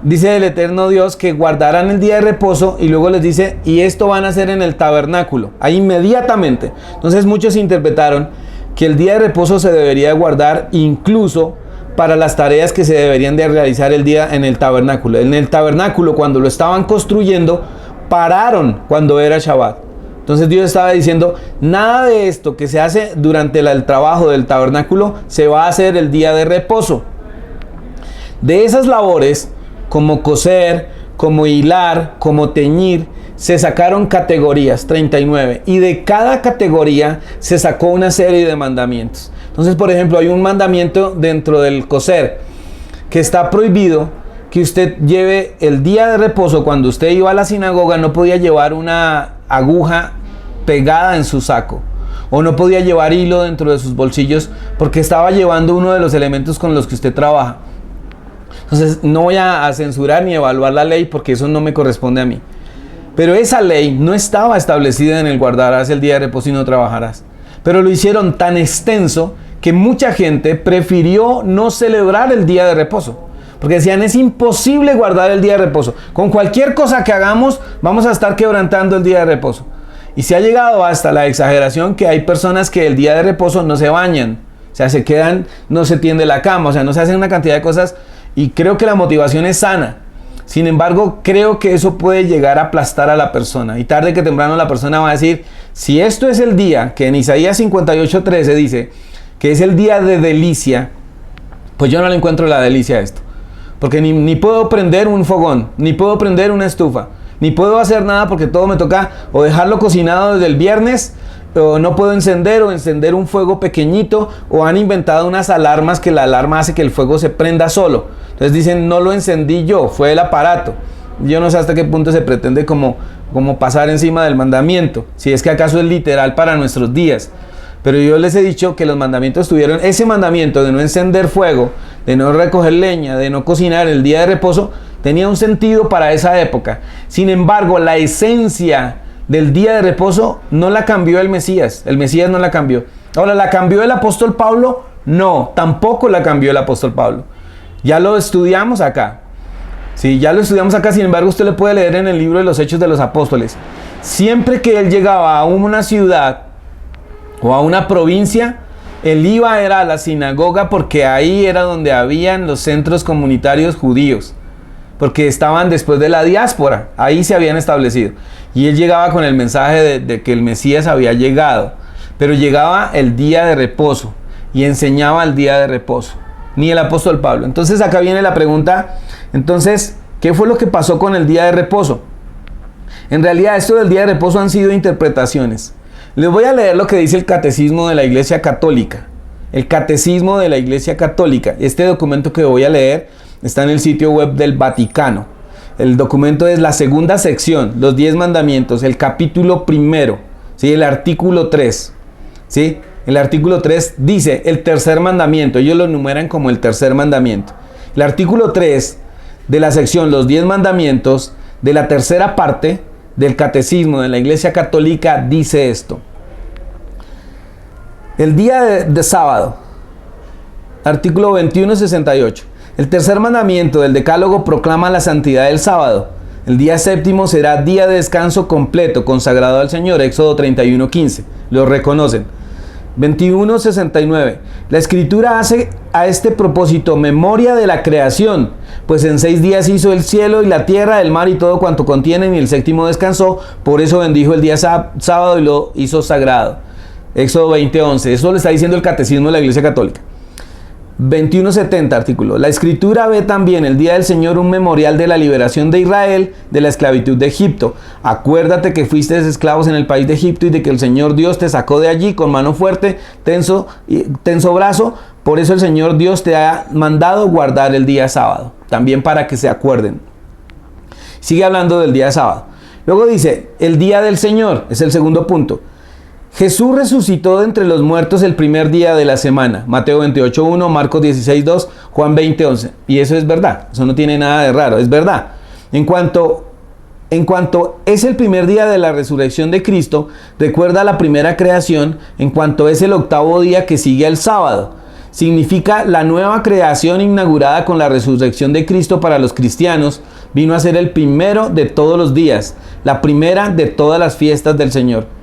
dice el eterno Dios que guardarán el día de reposo y luego les dice, y esto van a hacer en el tabernáculo, ahí inmediatamente. Entonces muchos interpretaron que el día de reposo se debería guardar incluso para las tareas que se deberían de realizar el día en el tabernáculo. En el tabernáculo, cuando lo estaban construyendo, pararon cuando era Shabbat. Entonces Dios estaba diciendo, nada de esto que se hace durante el trabajo del tabernáculo se va a hacer el día de reposo. De esas labores, como coser, como hilar, como teñir, se sacaron categorías, 39, y de cada categoría se sacó una serie de mandamientos. Entonces, por ejemplo, hay un mandamiento dentro del coser que está prohibido que usted lleve el día de reposo. Cuando usted iba a la sinagoga no podía llevar una aguja pegada en su saco, o no podía llevar hilo dentro de sus bolsillos porque estaba llevando uno de los elementos con los que usted trabaja. Entonces no voy a censurar ni evaluar la ley porque eso no me corresponde a mí. Pero esa ley no estaba establecida en el guardarás el día de reposo y no trabajarás. Pero lo hicieron tan extenso que mucha gente prefirió no celebrar el día de reposo. Porque decían, es imposible guardar el día de reposo. Con cualquier cosa que hagamos, vamos a estar quebrantando el día de reposo. Y se ha llegado hasta la exageración que hay personas que el día de reposo no se bañan. O sea, se quedan, no se tiende la cama, o sea, no se hacen una cantidad de cosas. Y creo que la motivación es sana. Sin embargo, creo que eso puede llegar a aplastar a la persona. Y tarde que temprano la persona va a decir, si esto es el día, que en Isaías 58:13 dice, que es el día de delicia, pues yo no le encuentro la delicia a esto. Porque ni puedo prender un fogón, ni puedo prender una estufa, ni puedo hacer nada porque todo me toca o dejarlo cocinado desde el viernes, o no puedo encender un fuego pequeñito, o han inventado unas alarmas que la alarma hace que el fuego se prenda solo. Entonces dicen, no lo encendí yo, fue el aparato. Yo no sé hasta qué punto se pretende como pasar encima del mandamiento, si es que acaso es literal para nuestros días. Pero yo les he dicho que los mandamientos tuvieron ese mandamiento de no encender fuego, de no recoger leña, de no cocinar el día de reposo, tenía un sentido para esa época. Sin embargo, la esencia del día de reposo no la cambió el Mesías no la cambió. Ahora, ¿la cambió el apóstol Pablo? No, tampoco la cambió el apóstol Pablo. Ya lo estudiamos acá. Sí, ya lo estudiamos acá, sin embargo, usted le puede leer en el libro de los Hechos de los Apóstoles. Siempre que él llegaba a una ciudad o a una provincia, él era a la sinagoga porque ahí era donde habían los centros comunitarios judíos, porque estaban después de la diáspora, ahí se habían establecido, y él llegaba con el mensaje de que el Mesías había llegado, pero llegaba el día de reposo y enseñaba el día de reposo, ni el apóstol Pablo. Entonces acá viene la pregunta, entonces, ¿qué fue lo que pasó con el día de reposo? En realidad esto del día de reposo han sido interpretaciones. Les voy a leer lo que dice el Catecismo de la Iglesia Católica. El Catecismo de la Iglesia Católica. Este documento que voy a leer está en el sitio web del Vaticano. El documento es la segunda sección, los 10 mandamientos, el capítulo primero, ¿sí? El artículo 3. ¿Sí? El artículo 3 dice el tercer mandamiento. Ellos lo enumeran como el tercer mandamiento. El artículo 3 de la sección Los 10 Mandamientos, de la tercera parte del Catecismo de la Iglesia Católica, dice esto. El día de sábado, artículo 2168. El tercer mandamiento del Decálogo proclama la santidad del sábado. El día séptimo será día de descanso completo, consagrado al Señor. Éxodo 31:15. Lo reconocen. 21:69. La Escritura hace a este propósito memoria de la creación, pues en 6 días hizo el cielo y la tierra, el mar y todo cuanto contienen, y el séptimo descansó. Por eso bendijo el día sábado y lo hizo sagrado. Éxodo 20:11. Eso lo está diciendo el Catecismo de la Iglesia Católica. 21:70 artículo. La Escritura ve también el día del Señor un memorial de la liberación de Israel de la esclavitud de Egipto. Acuérdate que fuiste esclavos en el país de Egipto y de que el Señor Dios te sacó de allí con mano fuerte, tenso brazo. Por eso el Señor Dios te ha mandado guardar el día sábado, también para que se acuerden. Sigue hablando del día sábado. Luego dice, el día del Señor, es el segundo punto. Jesús resucitó de entre los muertos el primer día de la semana. Mateo 28:1, Marcos 16:2, Juan 20:11. Y eso es verdad, eso no tiene nada de raro, es verdad. En cuanto es el primer día de la resurrección de Cristo, recuerda la primera creación, en cuanto es el octavo día que sigue al sábado. Significa la nueva creación inaugurada con la resurrección de Cristo para los cristianos. Vino a ser el primero de todos los días, la primera de todas las fiestas del Señor.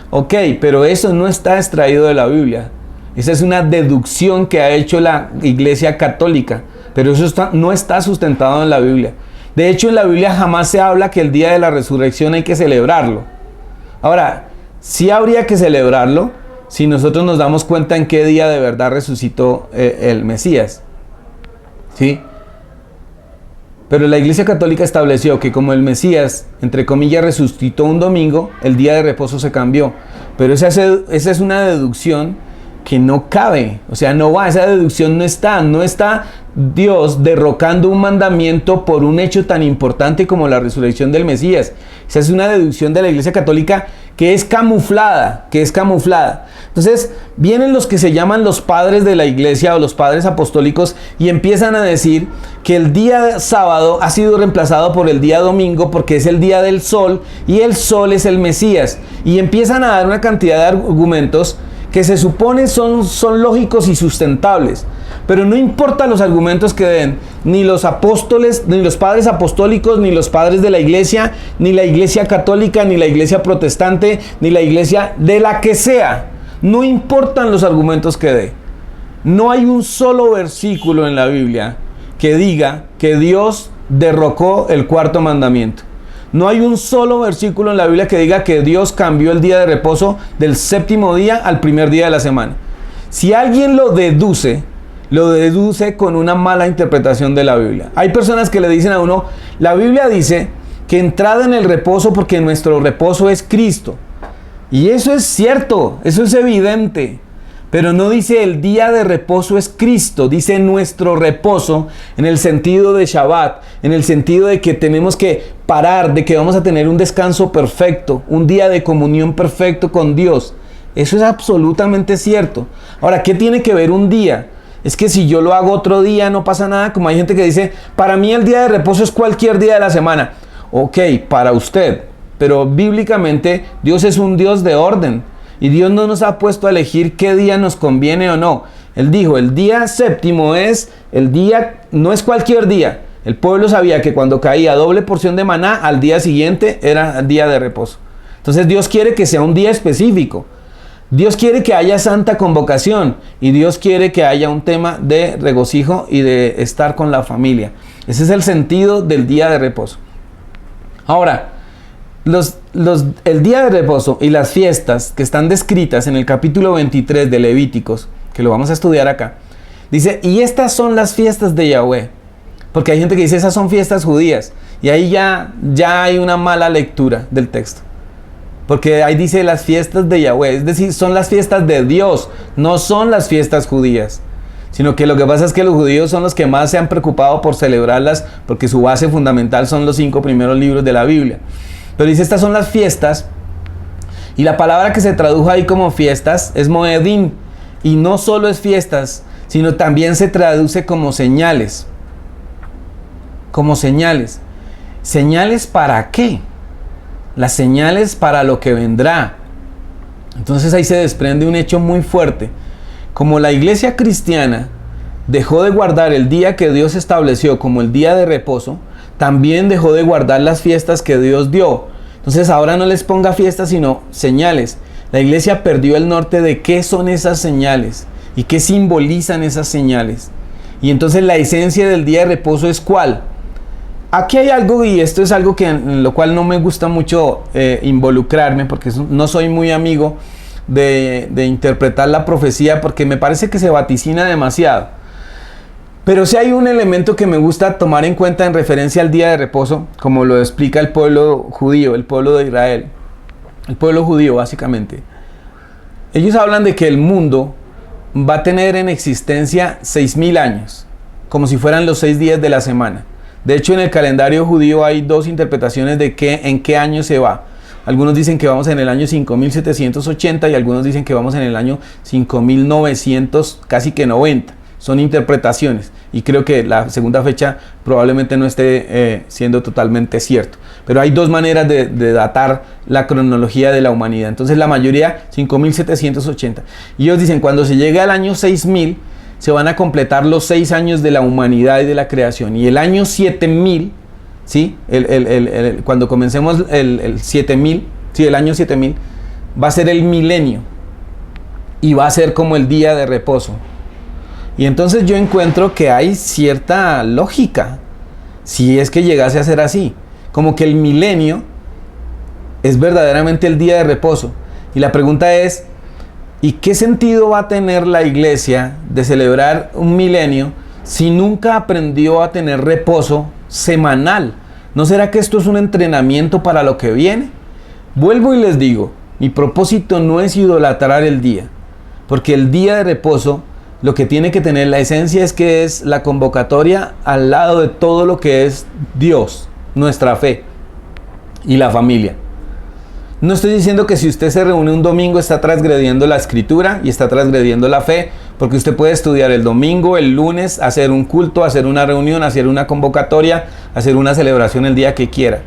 Ok, pero eso no está extraído de la Biblia. Esa es una deducción que ha hecho la Iglesia Católica, pero eso no está sustentado en la Biblia. De hecho, en la Biblia jamás se habla que el día de la resurrección hay que celebrarlo. Ahora, sí habría que celebrarlo si nosotros nos damos cuenta en qué día de verdad resucitó el Mesías. ¿Sí? Pero la Iglesia Católica estableció que como el Mesías, entre comillas, resucitó un domingo, el día de reposo se cambió. Pero esa es una deducción que no cabe, o sea, no va, esa deducción no está Dios derrocando un mandamiento por un hecho tan importante como la resurrección del Mesías. Esa es una deducción de la Iglesia Católica que es camuflada. Entonces, vienen los que se llaman los padres de la Iglesia o los padres apostólicos y empiezan a decir que el día sábado ha sido reemplazado por el día domingo porque es el día del sol y el sol es el Mesías. Y empiezan a dar una cantidad de argumentos que se supone son lógicos y sustentables, pero no importa los argumentos que den, ni los apóstoles, ni los padres apostólicos, ni los padres de la Iglesia, ni la Iglesia Católica, ni la Iglesia Protestante, ni la Iglesia de la que sea, no importan los argumentos que dé. No hay un solo versículo en la Biblia que diga que Dios derrocó el cuarto mandamiento. No hay un solo versículo en la Biblia que diga que Dios cambió el día de reposo del séptimo día al primer día de la semana. Si alguien lo deduce con una mala interpretación de la Biblia. Hay personas que le dicen a uno, la Biblia dice que entrada en el reposo porque nuestro reposo es Cristo. Y eso es cierto, eso es evidente. Pero no dice el día de reposo es Cristo, dice nuestro reposo en el sentido de Shabbat, en el sentido de que tenemos que parar, de que vamos a tener un descanso perfecto, un día de comunión perfecto con Dios. Eso es absolutamente cierto. Ahora, ¿qué tiene que ver un día? Es que si yo lo hago otro día no pasa nada, como hay gente que dice, para mí el día de reposo es cualquier día de la semana. Ok, para usted, pero bíblicamente Dios es un Dios de orden. Y Dios no nos ha puesto a elegir qué día nos conviene o no. Él dijo, el día séptimo es el día, no es cualquier día. El pueblo sabía que cuando caía doble porción de maná, al día siguiente era el día de reposo. Entonces Dios quiere que sea un día específico. Dios quiere que haya santa convocación. Y Dios quiere que haya un tema de regocijo y de estar con la familia. Ese es el sentido del día de reposo. Ahora, el día de reposo y las fiestas que están descritas en el capítulo 23 de Levíticos, que lo vamos a estudiar acá, dice, y estas son las fiestas de Yahweh, porque hay gente que dice, esas son fiestas judías, y ahí ya hay una mala lectura del texto, porque ahí dice las fiestas de Yahweh, es decir, son las fiestas de Dios, no son las fiestas judías, sino que lo que pasa es que los judíos son los que más se han preocupado por celebrarlas, porque su base fundamental son los 5 primeros libros de la Biblia. Pero dice, estas son las fiestas, y la palabra que se tradujo ahí como fiestas es moedim, y no solo es fiestas, sino también se traduce como señales. como señales. ¿Señales para qué? Las señales para lo que vendrá. Entonces ahí se desprende un hecho muy fuerte. Como la iglesia cristiana dejó de guardar el día que Dios estableció como el día de reposo, también dejó de guardar las fiestas que Dios dio. Entonces ahora no les ponga fiestas, sino señales. La iglesia perdió el norte de qué son esas señales y qué simbolizan esas señales. Y entonces la esencia del día de reposo es ¿cuál? Aquí hay algo, y esto es algo en lo cual no me gusta mucho involucrarme, porque no soy muy amigo de interpretar la profecía, porque me parece que se vaticina demasiado. Pero sí hay un elemento que me gusta tomar en cuenta en referencia al día de reposo, como lo explica el pueblo judío, el pueblo de Israel, el pueblo judío básicamente. Ellos hablan de que el mundo va a tener en existencia 6.000 años, como si fueran los 6 días de la semana. De hecho, en el calendario judío hay dos interpretaciones de en qué año se va. Algunos dicen que vamos en el año 5780 y algunos dicen que vamos en el año 5900, casi que 90. Son interpretaciones y creo que la segunda fecha probablemente no esté siendo totalmente cierto. Pero hay dos maneras de datar la cronología de la humanidad. Entonces la mayoría 5780. Y ellos dicen cuando se llegue al año 6000 se van a completar los 6 años de la humanidad y de la creación. Y el año 7000, ¿sí? Cuando comencemos el 7000, ¿sí? El año 7000 va a ser el milenio y va a ser como el día de reposo. Y entonces yo encuentro que hay cierta lógica, si es que llegase a ser así, como que el milenio es verdaderamente el día de reposo. Y la pregunta es, ¿y qué sentido va a tener la iglesia de celebrar un milenio si nunca aprendió a tener reposo semanal? ¿No será que esto es un entrenamiento para lo que viene? Vuelvo y les digo, mi propósito no es idolatrar el día, porque el día de reposo lo que tiene que tener la esencia es que es la convocatoria al lado de todo lo que es Dios, nuestra fe y la familia. No estoy diciendo que si usted se reúne un domingo está transgrediendo la escritura y está transgrediendo la fe, porque usted puede estudiar el domingo, el lunes, hacer un culto, hacer una reunión, hacer una convocatoria, hacer una celebración el día que quiera.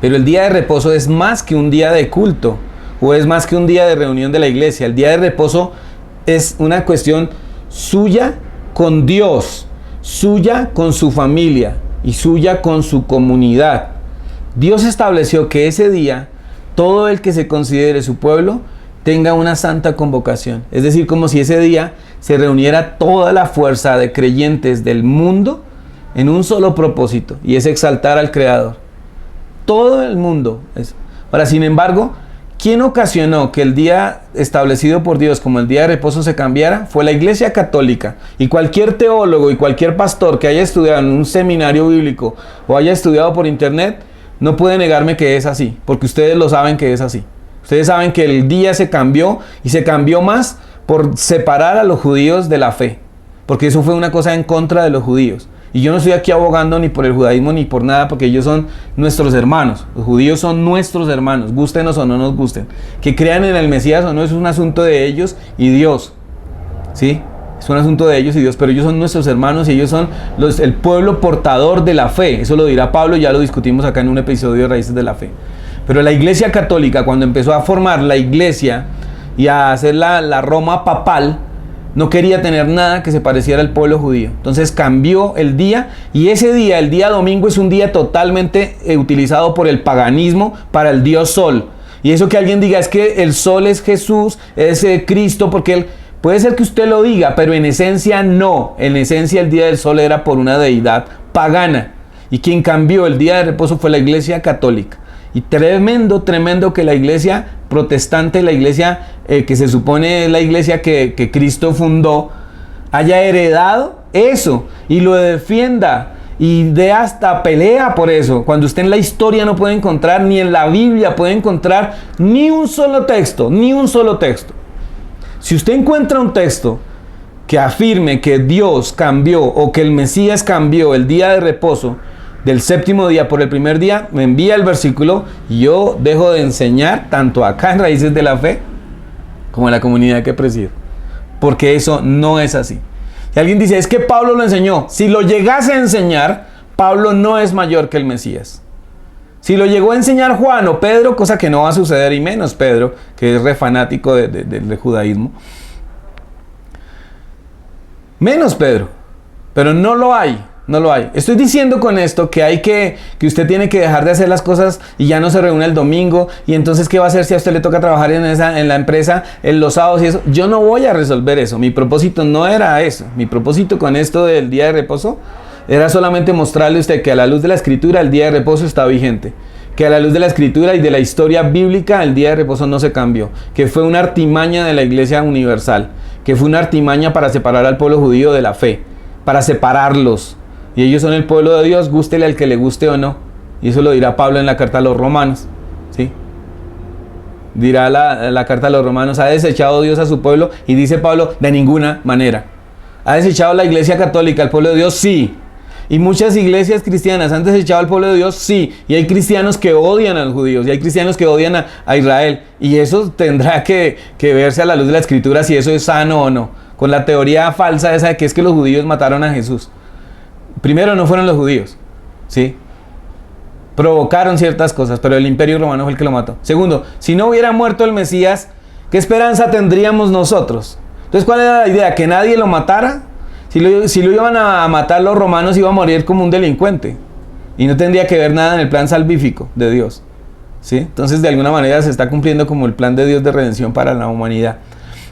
Pero el día de reposo es más que un día de culto o es más que un día de reunión de la iglesia. El día de reposo es una cuestión suya con Dios, suya con su familia y suya con su comunidad. Dios estableció que ese día todo el que se considere su pueblo tenga una santa convocación. Es decir, como si ese día se reuniera toda la fuerza de creyentes del mundo en un solo propósito, y es exaltar al Creador. Todo el mundo. Ahora, sin embargo, ¿quién ocasionó que el día establecido por Dios como el día de reposo se cambiara? Fue la Iglesia Católica. Y cualquier teólogo y cualquier pastor que haya estudiado en un seminario bíblico o haya estudiado por internet no puede negarme que es así, porque ustedes lo saben que es así. Ustedes saben que el día se cambió, y se cambió más por separar a los judíos de la fe, porque eso fue una cosa en contra de los judíos. Y yo no estoy aquí abogando ni por el judaísmo ni por nada, porque ellos son nuestros hermanos. Los judíos son nuestros hermanos, gústenos o no nos gusten. Que crean en el Mesías o no es un asunto de ellos y Dios, ¿sí? Es un asunto de ellos y Dios, pero ellos son nuestros hermanos y ellos son el pueblo portador de la fe. Eso lo dirá Pablo, ya lo discutimos acá en un episodio de Raíces de la Fe. Pero la Iglesia Católica, cuando empezó a formar la Iglesia y a hacer la Roma papal, no quería tener nada que se pareciera al pueblo judío. Entonces cambió el día, y ese día, el día domingo, es un día totalmente utilizado por el paganismo para el dios Sol. Y eso que alguien diga es que el Sol es Jesús, es Cristo, porque él... Puede ser que usted lo diga, pero en esencia no. En esencia el día del sol era por una deidad pagana. Y quien cambió el día de reposo fue la Iglesia Católica. Y tremendo que la iglesia protestante, la iglesia que se supone es la iglesia que Cristo fundó, haya heredado eso y lo defienda y dé hasta pelea por eso. Cuando usted en la historia no puede encontrar, ni en la Biblia puede encontrar ni un solo texto, ni un solo texto. Si usted encuentra un texto que afirme que Dios cambió o que el Mesías cambió el día de reposo del séptimo día por el primer día, me envía el versículo y yo dejo de enseñar tanto acá en Raíces de la Fe como en la comunidad que presido, porque eso no es así. Si alguien dice, es que Pablo lo enseñó, si lo llegase a enseñar, Pablo no es mayor que el Mesías. Si lo llegó a enseñar Juan o Pedro, cosa que no va a suceder, y menos Pedro, que es re fanático del judaísmo. Menos Pedro, pero no lo hay. No lo hay. Estoy diciendo con esto que usted tiene que dejar de hacer las cosas y ya no se reúne el domingo. Y entonces, ¿qué va a hacer si a usted le toca trabajar en la empresa en los sábados y eso? Yo no voy a resolver eso. Mi propósito no era eso. Mi propósito con esto del día de reposo era solamente mostrarle a usted que a la luz de la Escritura el día de reposo está vigente. Que a la luz de la Escritura y de la historia bíblica el día de reposo no se cambió. Que fue una artimaña de la Iglesia Universal. Que fue una artimaña para separar al pueblo judío de la fe. Para separarlos. Y ellos son el pueblo de Dios, gústele al que le guste o no. Y eso lo dirá Pablo en la carta a los romanos. ¿Sí? Dirá la carta a los romanos, ¿ha desechado Dios a su pueblo? Y dice Pablo, de ninguna manera. ¿Ha desechado la Iglesia Católica al pueblo de Dios? Sí. ¿Y muchas iglesias cristianas han desechado al pueblo de Dios? Sí. Y hay cristianos que odian a los judíos. Y hay cristianos que odian a Israel. Y eso tendrá que verse a la luz de la Escritura si eso es sano o no. Con la teoría falsa esa de que es que los judíos mataron a Jesús. Primero, no fueron los judíos, ¿sí? Provocaron ciertas cosas, pero el Imperio Romano fue el que lo mató. Segundo, si no hubiera muerto el Mesías, ¿qué esperanza tendríamos nosotros? Entonces, ¿cuál era la idea? ¿Que nadie lo matara? Si lo iban a matar los romanos, iba a morir como un delincuente. Y no tendría que ver nada en el plan salvífico de Dios, ¿sí? Entonces, de alguna manera se está cumpliendo como el plan de Dios de redención para la humanidad.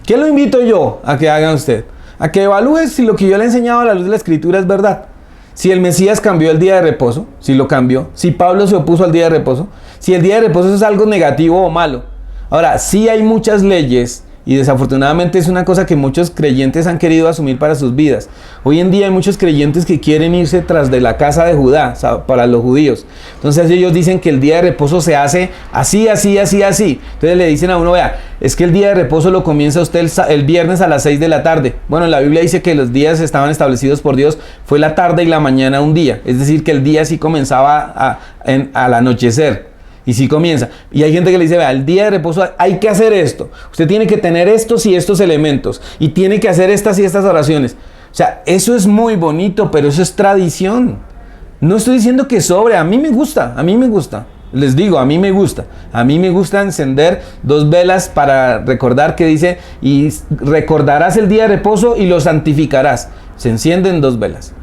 ¿Qué lo invito yo a que haga usted? A que evalúe si lo que yo le he enseñado a la luz de la Escritura es verdad. Si el Mesías cambió el día de reposo, si lo cambió, si Pablo se opuso al día de reposo, si el día de reposo es algo negativo o malo. Ahora, sí hay muchas leyes y desafortunadamente es una cosa que muchos creyentes han querido asumir para sus vidas. Hoy en día hay muchos creyentes que quieren irse tras de la casa de Judá, o sea, para los judíos. Entonces ellos dicen que el día de reposo se hace así, así, así, así. Entonces le dicen a uno, vea, es que el día de reposo lo comienza usted el viernes a las 6 de la tarde. Bueno, la Biblia dice que los días estaban establecidos por Dios, fue la tarde y la mañana un día. Es decir, que el día sí comenzaba al anochecer. Y sí comienza. Y hay gente que le dice, vea, el día de reposo hay que hacer esto. Usted tiene que tener estos y estos elementos. Y tiene que hacer estas y estas oraciones. O sea, eso es muy bonito, pero eso es tradición. No estoy diciendo que sobre. A mí me gusta, a mí me gusta. Les digo, a mí me gusta. A mí me gusta encender 2 velas para recordar que dice, y recordarás el día de reposo y lo santificarás. Se encienden 2 velas.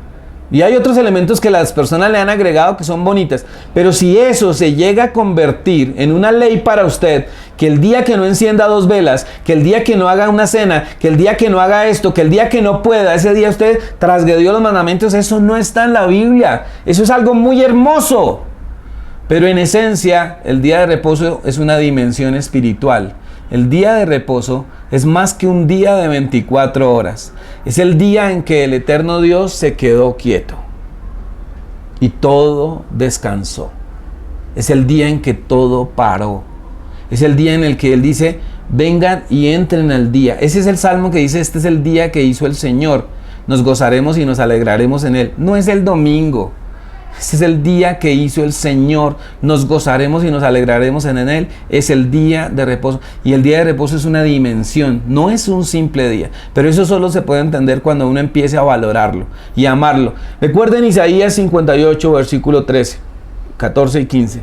Y hay otros elementos que las personas le han agregado que son bonitas. Pero si eso se llega a convertir en una ley para usted, que el día que no encienda 2 velas, que el día que no haga una cena, que el día que no haga esto, que el día que no pueda, ese día usted transgredió los mandamientos, eso no está en la Biblia. Eso es algo muy hermoso. Pero en esencia, el día de reposo es una dimensión espiritual. El día de reposo es más que un día de 24 horas. Es el día en que el eterno Dios se quedó quieto y todo descansó. Es el día en que todo paró. Es el día en el que Él dice, vengan y entren al día. Ese es el salmo que dice, este es el día que hizo el Señor. Nos gozaremos y nos alegraremos en Él. No es el domingo. Este es el día que hizo el Señor. Nos gozaremos y nos alegraremos en Él. Es el día de reposo. Y el día de reposo es una dimensión. No es un simple día. Pero eso solo se puede entender cuando uno empiece a valorarlo y amarlo. Recuerden Isaías 58, versículo 13, 14 y 15.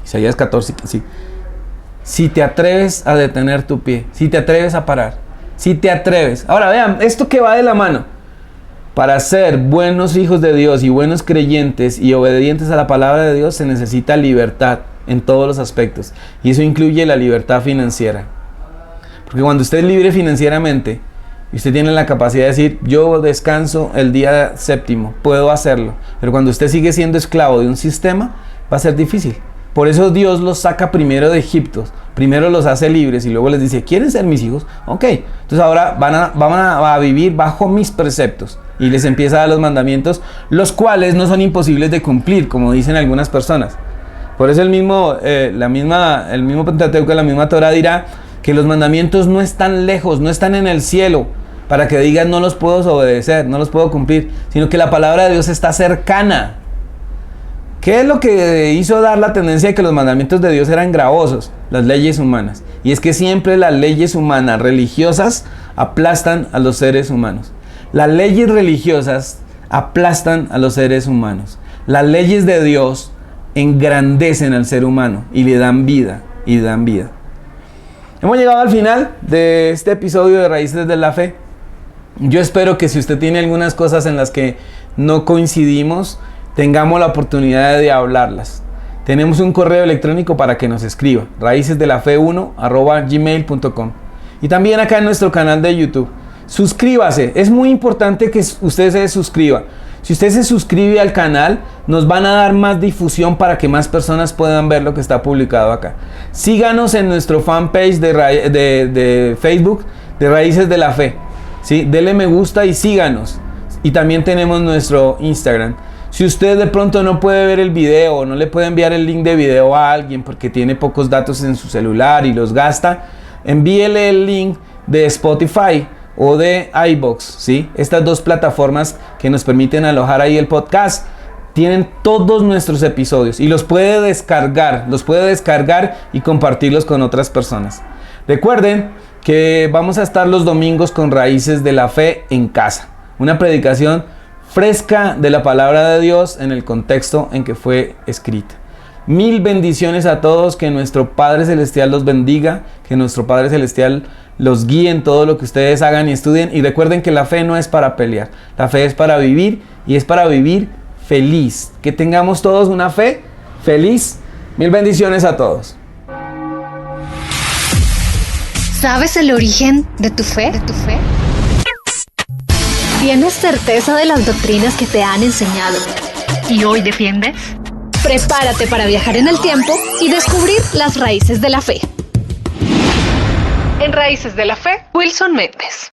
Isaías 14, sí. Si te atreves a detener tu pie, si te atreves a parar, si te atreves. Ahora vean, esto que va de la mano. Para ser buenos hijos de Dios y buenos creyentes y obedientes a la palabra de Dios se necesita libertad en todos los aspectos. Y eso incluye la libertad financiera. Porque cuando usted es libre financieramente y usted tiene la capacidad de decir, yo descanso el día séptimo, puedo hacerlo. Pero cuando usted sigue siendo esclavo de un sistema, va a ser difícil. Por eso Dios los saca primero de Egipto. Primero los hace libres y luego les dice, ¿quieren ser mis hijos? Ok, entonces ahora van a vivir bajo mis preceptos. Y les empieza a dar los mandamientos, los cuales no son imposibles de cumplir, como dicen algunas personas. Por eso el mismo Pentateuco, la misma Torah dirá que los mandamientos no están lejos, no están en el cielo, para que digan no los puedo obedecer, no los puedo cumplir, sino que la palabra de Dios está cercana. ¿Qué es lo que hizo dar la tendencia de que los mandamientos de Dios eran gravosos? Las leyes humanas. Y es que siempre las leyes humanas religiosas aplastan a los seres humanos. Las leyes religiosas aplastan a los seres humanos. Las leyes de Dios engrandecen al ser humano y le dan vida, Hemos llegado al final de este episodio de Raíces de la Fe. Yo espero que si usted tiene algunas cosas en las que no coincidimos, tengamos la oportunidad de hablarlas. Tenemos un correo electrónico para que nos escriba, raicesdelafe1@gmail.com. Y también acá en nuestro canal de YouTube. Suscríbase, es muy importante que usted se suscriba. Si usted se suscribe al canal, nos van a dar más difusión para que más personas puedan ver lo que está publicado acá. Síganos en nuestro fanpage de Facebook de Raíces de la Fe. ¿Sí? Dele me gusta y síganos. Y también tenemos nuestro Instagram. Si usted de pronto no puede ver el video o no le puede enviar el link de video a alguien porque tiene pocos datos en su celular y los gasta, envíele el link de Spotify o de iVoox, ¿sí? Estas dos plataformas que nos permiten alojar ahí el podcast tienen todos nuestros episodios y los puede descargar y compartirlos con otras personas. Recuerden que vamos a estar los domingos con Raíces de la Fe en casa, una predicación fresca de la palabra de Dios en el contexto en que fue escrita. Mil bendiciones a todos, que nuestro Padre Celestial los bendiga, que nuestro Padre Celestial los guíe en todo lo que ustedes hagan y estudien. Y recuerden que la fe no es para pelear, la fe es para vivir y es para vivir feliz. Que tengamos todos una fe feliz. Mil bendiciones a todos. ¿Sabes el origen de tu fe? ¿Tienes certeza de las doctrinas que te han enseñado y hoy defiendes? Prepárate para viajar en el tiempo y descubrir las raíces de la fe. En Raíces de la Fe, Wilson Méndez.